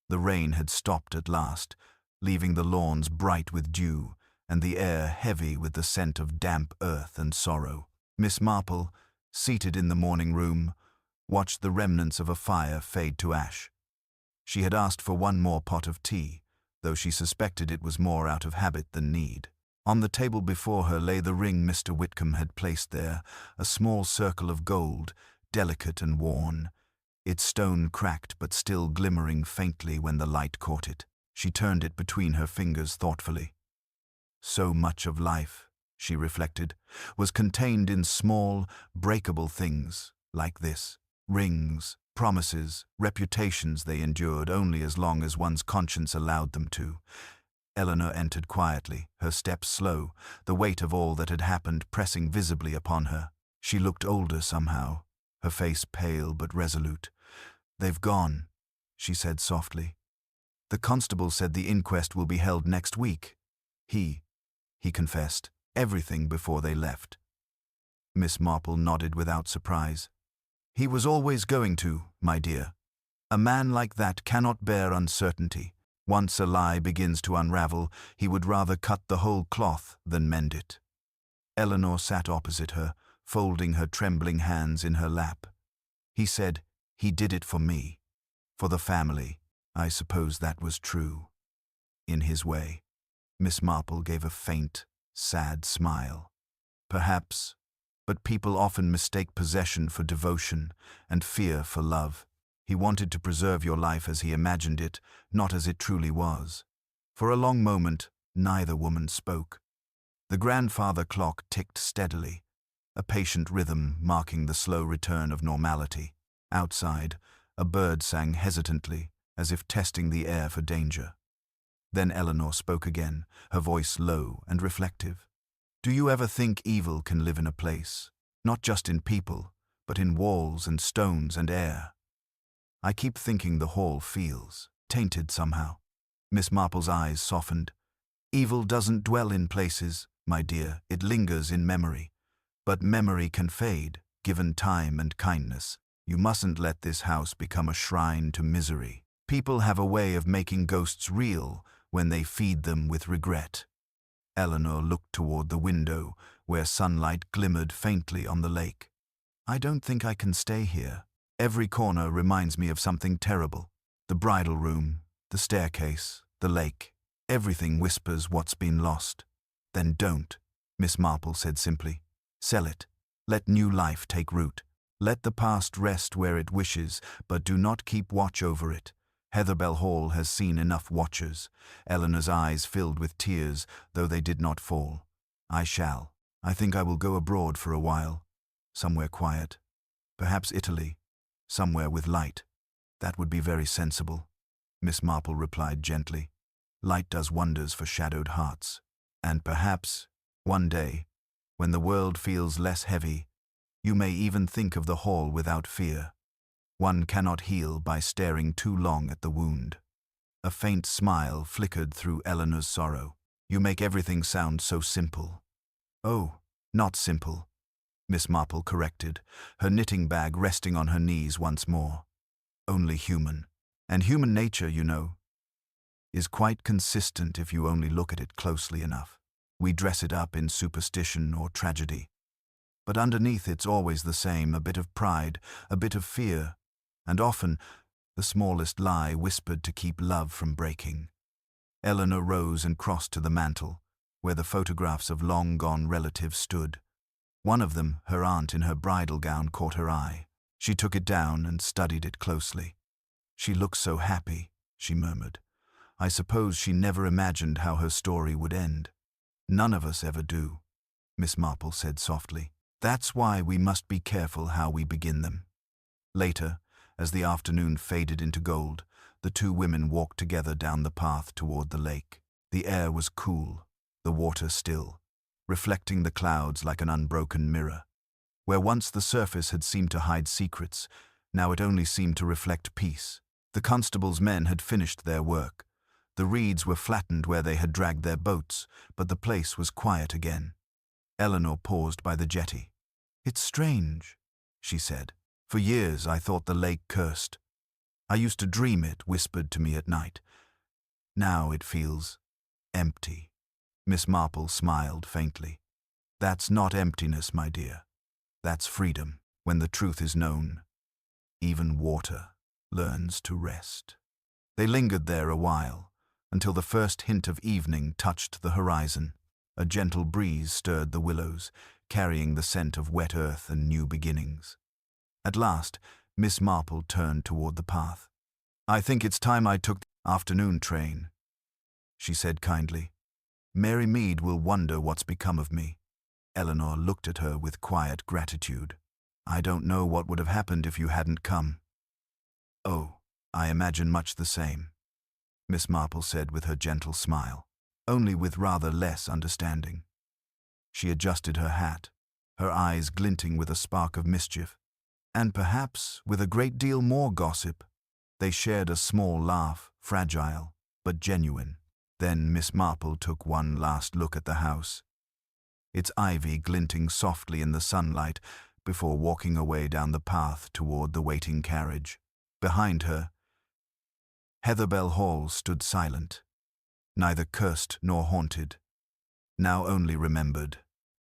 The rain had stopped at last, leaving the lawns bright with dew, and the air heavy with the scent of damp earth and sorrow. Miss Marple, seated in the morning room, watched the remnants of a fire fade to ash. She had asked for one more pot of tea, though she suspected it was more out of habit than need. On the table before her lay the ring Mr. Whitcomb had placed there, a small circle of gold, delicate and worn, its stone cracked but still glimmering faintly when the light caught it. She turned it between her fingers thoughtfully. So much of life, she reflected, was contained in small, breakable things like this. Rings, promises, reputations they endured only as long as one's conscience allowed them to. Eleanor entered quietly, her steps slow, the weight of all that had happened pressing visibly upon her. She looked older somehow, her face pale but resolute. They've gone, she said softly. The constable said the inquest will be held next week. He confessed everything before they left. Miss Marple nodded without surprise. He was always going to, my dear. A man like that cannot bear uncertainty. Once a lie begins to unravel, he would rather cut the whole cloth than mend it. Eleanor sat opposite her, folding her trembling hands in her lap. He said, he did it for me, for the family. I suppose that was true. In his way. Miss Marple gave a faint, sad smile. Perhaps, but people often mistake possession for devotion and fear for love. He wanted to preserve your life as he imagined it, not as it truly was. For a long moment, neither woman spoke. The grandfather clock ticked steadily, a patient rhythm marking the slow return of normality. Outside, a bird sang hesitantly, as if testing the air for danger. Then Eleanor spoke again, her voice low and reflective. Do you ever think evil can live in a place, not just in people, but in walls and stones and air? I keep thinking the hall feels tainted somehow. Miss Marple's eyes softened. Evil doesn't dwell in places, my dear, it lingers in memory. But memory can fade, given time and kindness. You mustn't let this house become a shrine to misery. People have a way of making ghosts real when they feed them with regret. Eleanor looked toward the window, where sunlight glimmered faintly on the lake. I don't think I can stay here. Every corner reminds me of something terrible. The bridal room, the staircase, the lake. Everything whispers what's been lost. Then don't, Miss Marple said simply. Sell it. Let new life take root. Let the past rest where it wishes, but do not keep watch over it. Heatherbell Hall has seen enough watchers. Eleanor's eyes filled with tears, though they did not fall. I shall. I think I will go abroad for a while. Somewhere quiet. Perhaps Italy. Somewhere with light. That would be very sensible, Miss Marple replied gently. Light does wonders for shadowed hearts. And perhaps, one day, when the world feels less heavy, you may even think of the hall without fear. One cannot heal by staring too long at the wound. A faint smile flickered through Eleanor's sorrow. You make everything sound so simple. Oh, not simple, Miss Marple corrected, her knitting bag resting on her knees once more. Only human. And human nature, you know, is quite consistent if you only look at it closely enough. We dress it up in superstition or tragedy. But underneath it's always the same, a bit of pride, a bit of fear, and often the smallest lie whispered to keep love from breaking. Eleanor rose and crossed to the mantel, where the photographs of long-gone relatives stood. One of them, her aunt in her bridal gown, caught her eye. She took it down and studied it closely. She looks so happy, she murmured. I suppose she never imagined how her story would end. None of us ever do, Miss Marple said softly. That's why we must be careful how we begin them. Later, as the afternoon faded into gold, the two women walked together down the path toward the lake. The air was cool, the water still, reflecting the clouds like an unbroken mirror. Where once the surface had seemed to hide secrets, now it only seemed to reflect peace. The constable's men had finished their work. The reeds were flattened where they had dragged their boats, but the place was quiet again. Eleanor paused by the jetty. It's strange, she said. For years I thought the lake cursed. I used to dream it whispered to me at night. Now it feels empty. Miss Marple smiled faintly. That's not emptiness, my dear. That's freedom, when the truth is known. Even water learns to rest. They lingered there a while, until the first hint of evening touched the horizon. A gentle breeze stirred the willows, carrying the scent of wet earth and new beginnings. At last, Miss Marple turned toward the path. I think it's time I took the afternoon train, she said kindly. Mary Mead will wonder what's become of me. Eleanor looked at her with quiet gratitude. I don't know what would have happened if you hadn't come. Oh, I imagine much the same, Miss Marple said with her gentle smile, only with rather less understanding. She adjusted her hat, her eyes glinting with a spark of mischief, and perhaps with a great deal more gossip. They shared a small laugh, fragile, but genuine. Then Miss Marple took one last look at the house, its ivy glinting softly in the sunlight, before walking away down the path toward the waiting carriage. Behind her, Heatherbell Hall stood silent, neither cursed nor haunted, now only remembered,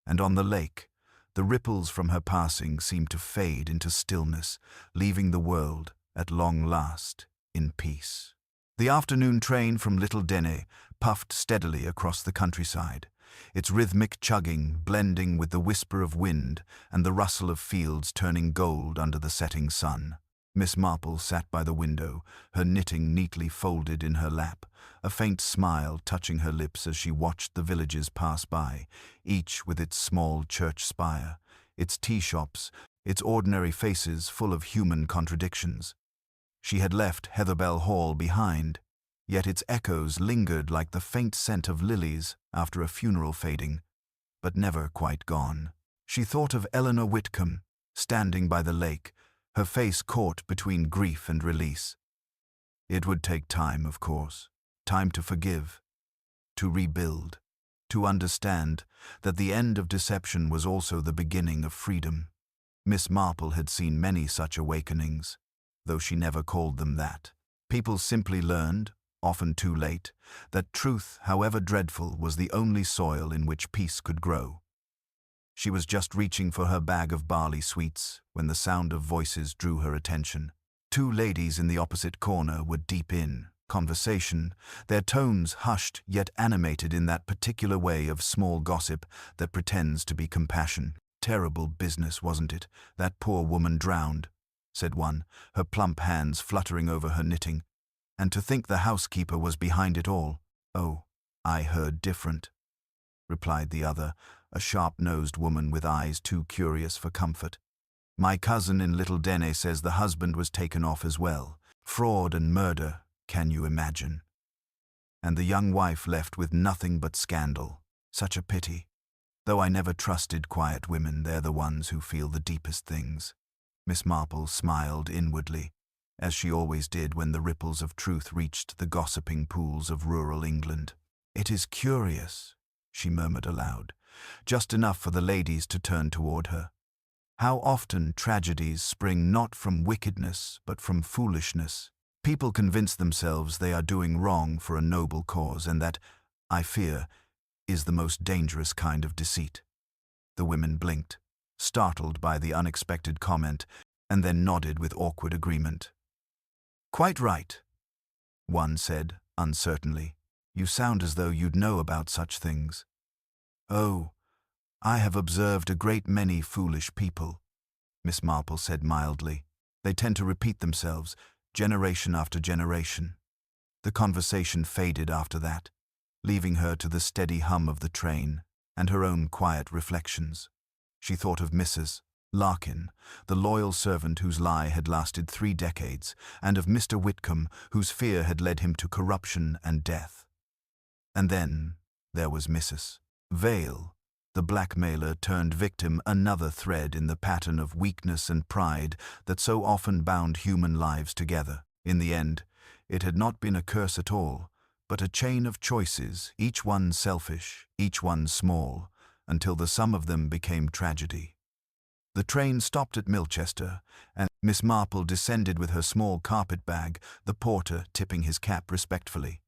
and on the lake, the ripples from her passing seemed to fade into stillness, leaving the world, at long last, in peace. The afternoon train from Little Dene puffed steadily across the countryside, its rhythmic chugging blending with the whisper of wind and the rustle of fields turning gold under the setting sun. Miss Marple sat by the window, her knitting neatly folded in her lap, a faint smile touching her lips as she watched the villages pass by, each with its small church spire, its tea shops, its ordinary faces full of human contradictions. She had left Heatherbell Hall behind, yet its echoes lingered like the faint scent of lilies after a funeral fading, but never quite gone. She thought of Eleanor Whitcomb, standing by the lake, her face caught between grief and release. It would take time, of course. Time to forgive, to rebuild, to understand that the end of deception was also the beginning of freedom. Miss Marple had seen many such awakenings, though she never called them that. People simply learned, often too late, that truth, however dreadful, was the only soil in which peace could grow. She was just reaching for her bag of barley sweets when the sound of voices drew her attention. Two ladies in the opposite corner were deep in conversation, their tones hushed yet animated in that particular way of small gossip that pretends to be compassion. "Terrible business, wasn't it? That poor woman drowned," said one, her plump hands fluttering over her knitting. "And to think the housekeeper was behind it all." "Oh, I heard different," replied the other, a sharp-nosed woman with eyes too curious for comfort. "My cousin in Little Dene says the husband was taken off as well. Fraud and murder, can you imagine? And the young wife left with nothing but scandal. Such a pity. Though I never trusted quiet women, they're the ones who feel the deepest things." Miss Marple smiled inwardly, as she always did when the ripples of truth reached the gossiping pools of rural England. "It is curious," she murmured aloud, just enough for the ladies to turn toward her. "How often tragedies spring not from wickedness, but from foolishness. People convince themselves they are doing wrong for a noble cause, and that, I fear, is the most dangerous kind of deceit." The women blinked, startled by the unexpected comment, and then nodded with awkward agreement. "Quite right," one said, uncertainly. "You sound as though you'd know about such things." "Oh, I have observed a great many foolish people," Miss Marple said mildly. "They tend to repeat themselves, generation after generation." The conversation faded after that, leaving her to the steady hum of the train and her own quiet reflections. She thought of Mrs. Larkin, the loyal servant whose lie had lasted 3 decades, and of Mr. Whitcomb, whose fear had led him to corruption and death. And then there was Mrs. Vale, the blackmailer turned victim, another thread in the pattern of weakness and pride that so often bound human lives together. In the end, it had not been a curse at all, but a chain of choices, each one selfish, each one small, until the sum of them became tragedy. The train stopped at Milchester, and Miss Marple descended with her small carpet bag, the porter tipping his cap respectfully.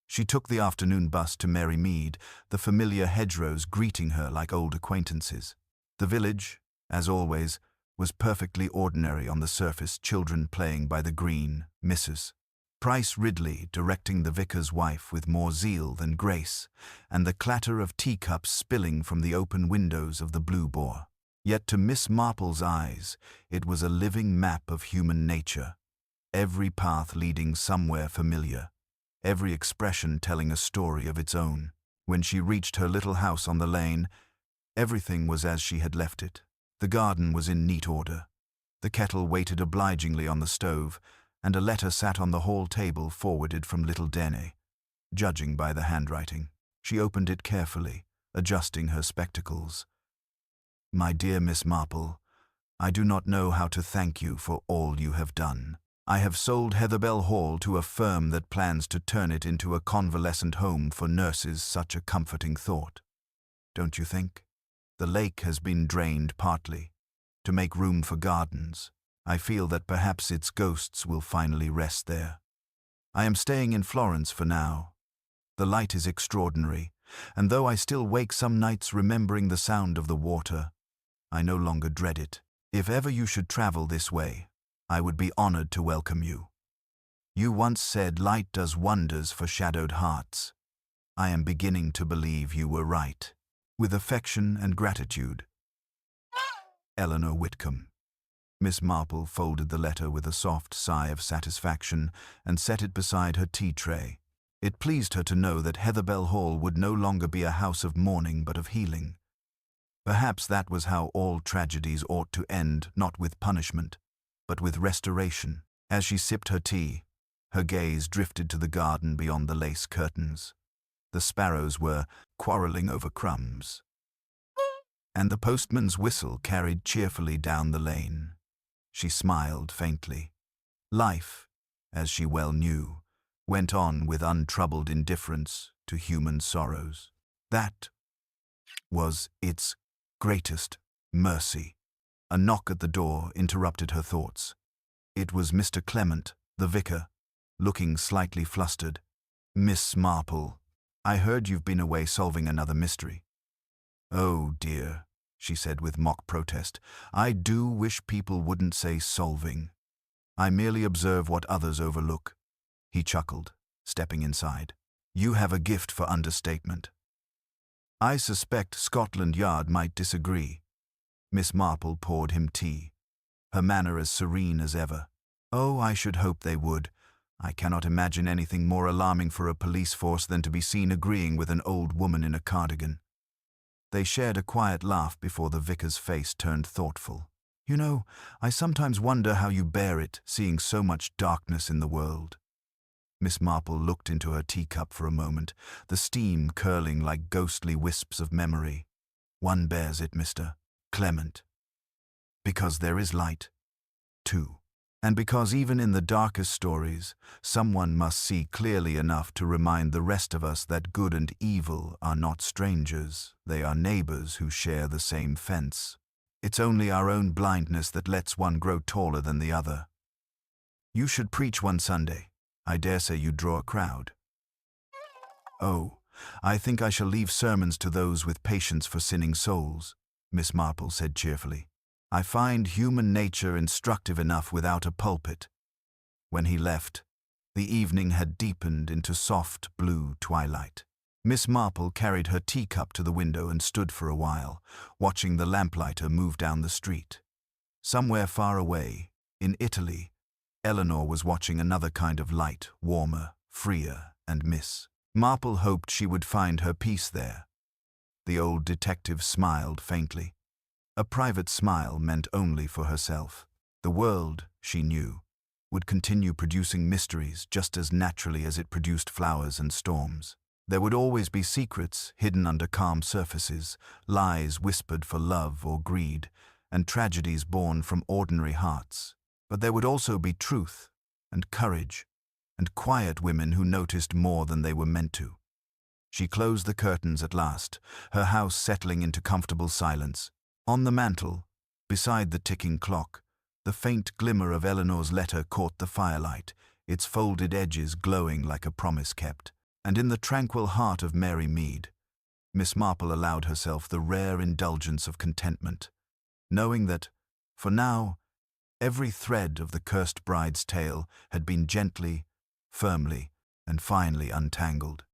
She took the afternoon bus to Mary Mead, the familiar hedgerows greeting her like old acquaintances. The village, as always, was perfectly ordinary on the surface, children playing by the green, Mrs. Price Ridley directing the vicar's wife with more zeal than grace, and the clatter of teacups spilling from the open windows of the Blue Boar. Yet to Miss Marple's eyes, it was a living map of human nature, every path leading somewhere familiar, every expression telling a story of its own. When she reached her little house on the lane, everything was as she had left it. The garden was in neat order. The kettle waited obligingly on the stove, and a letter sat on the hall table forwarded from Little Dene. Judging by the handwriting, she opened it carefully, adjusting her spectacles. "My dear Miss Marple, I do not know how to thank you for all you have done. I have sold Heatherbell Hall to a firm that plans to turn it into a convalescent home for nurses. Such a comforting thought, don't you think? The lake has been drained partly, to make room for gardens. I feel that perhaps its ghosts will finally rest there. I am staying in Florence for now. The light is extraordinary, and though I still wake some nights remembering the sound of the water, I no longer dread it. If ever you should travel this way, I would be honored to welcome you. You once said light does wonders for shadowed hearts. I am beginning to believe you were right. With affection and gratitude, Eleanor Whitcomb." Miss Marple folded the letter with a soft sigh of satisfaction and set it beside her tea tray. It pleased her to know that Heatherbell Hall would no longer be a house of mourning but of healing. Perhaps that was how all tragedies ought to end, not with punishment, but with restoration. As she sipped her tea, her gaze drifted to the garden beyond the lace curtains. The sparrows were quarreling over crumbs, and the postman's whistle carried cheerfully down the lane. She smiled faintly. Life, as she well knew, went on with untroubled indifference to human sorrows. That was its greatest mercy. A knock at the door interrupted her thoughts. It was Mr. Clement, the vicar, looking slightly flustered. "Miss Marple, I heard you've been away solving another mystery." "Oh dear," she said with mock protest. "I do wish people wouldn't say solving. I merely observe what others overlook." He chuckled, stepping inside. "You have a gift for understatement." "I suspect Scotland Yard might disagree." Miss Marple poured him tea, her manner as serene as ever. "Oh, I should hope they would. I cannot imagine anything more alarming for a police force than to be seen agreeing with an old woman in a cardigan." They shared a quiet laugh before the vicar's face turned thoughtful. "You know, I sometimes wonder how you bear it, seeing so much darkness in the world." Miss Marple looked into her teacup for a moment, the steam curling like ghostly wisps of memory. "One bears it, Mr. Clement. Because there is light, too. And because even in the darkest stories, someone must see clearly enough to remind the rest of us that good and evil are not strangers, they are neighbors who share the same fence. It's only our own blindness that lets one grow taller than the other. You should preach one Sunday. I dare say you'd draw a crowd." "Oh, I think I shall leave sermons to those with patience for sinning souls," Miss Marple said cheerfully. "I find human nature instructive enough without a pulpit." When he left, the evening had deepened into soft blue twilight. Miss Marple carried her teacup to the window and stood for a while, watching the lamplighter move down the street. Somewhere far away, in Italy, Eleanor was watching another kind of light, warmer, freer, and Miss Marple hoped she would find her peace there. The old detective smiled faintly. A private smile meant only for herself. The world, she knew, would continue producing mysteries just as naturally as it produced flowers and storms. There would always be secrets hidden under calm surfaces, lies whispered for love or greed, and tragedies born from ordinary hearts. But there would also be truth and courage and quiet women who noticed more than they were meant to. She closed the curtains at last, her house settling into comfortable silence. On the mantel, beside the ticking clock, the faint glimmer of Eleanor's letter caught the firelight, its folded edges glowing like a promise kept. And in the tranquil heart of Mary Mead, Miss Marple allowed herself the rare indulgence of contentment, knowing that, for now, every thread of the cursed bride's tale had been gently, firmly, and finally untangled.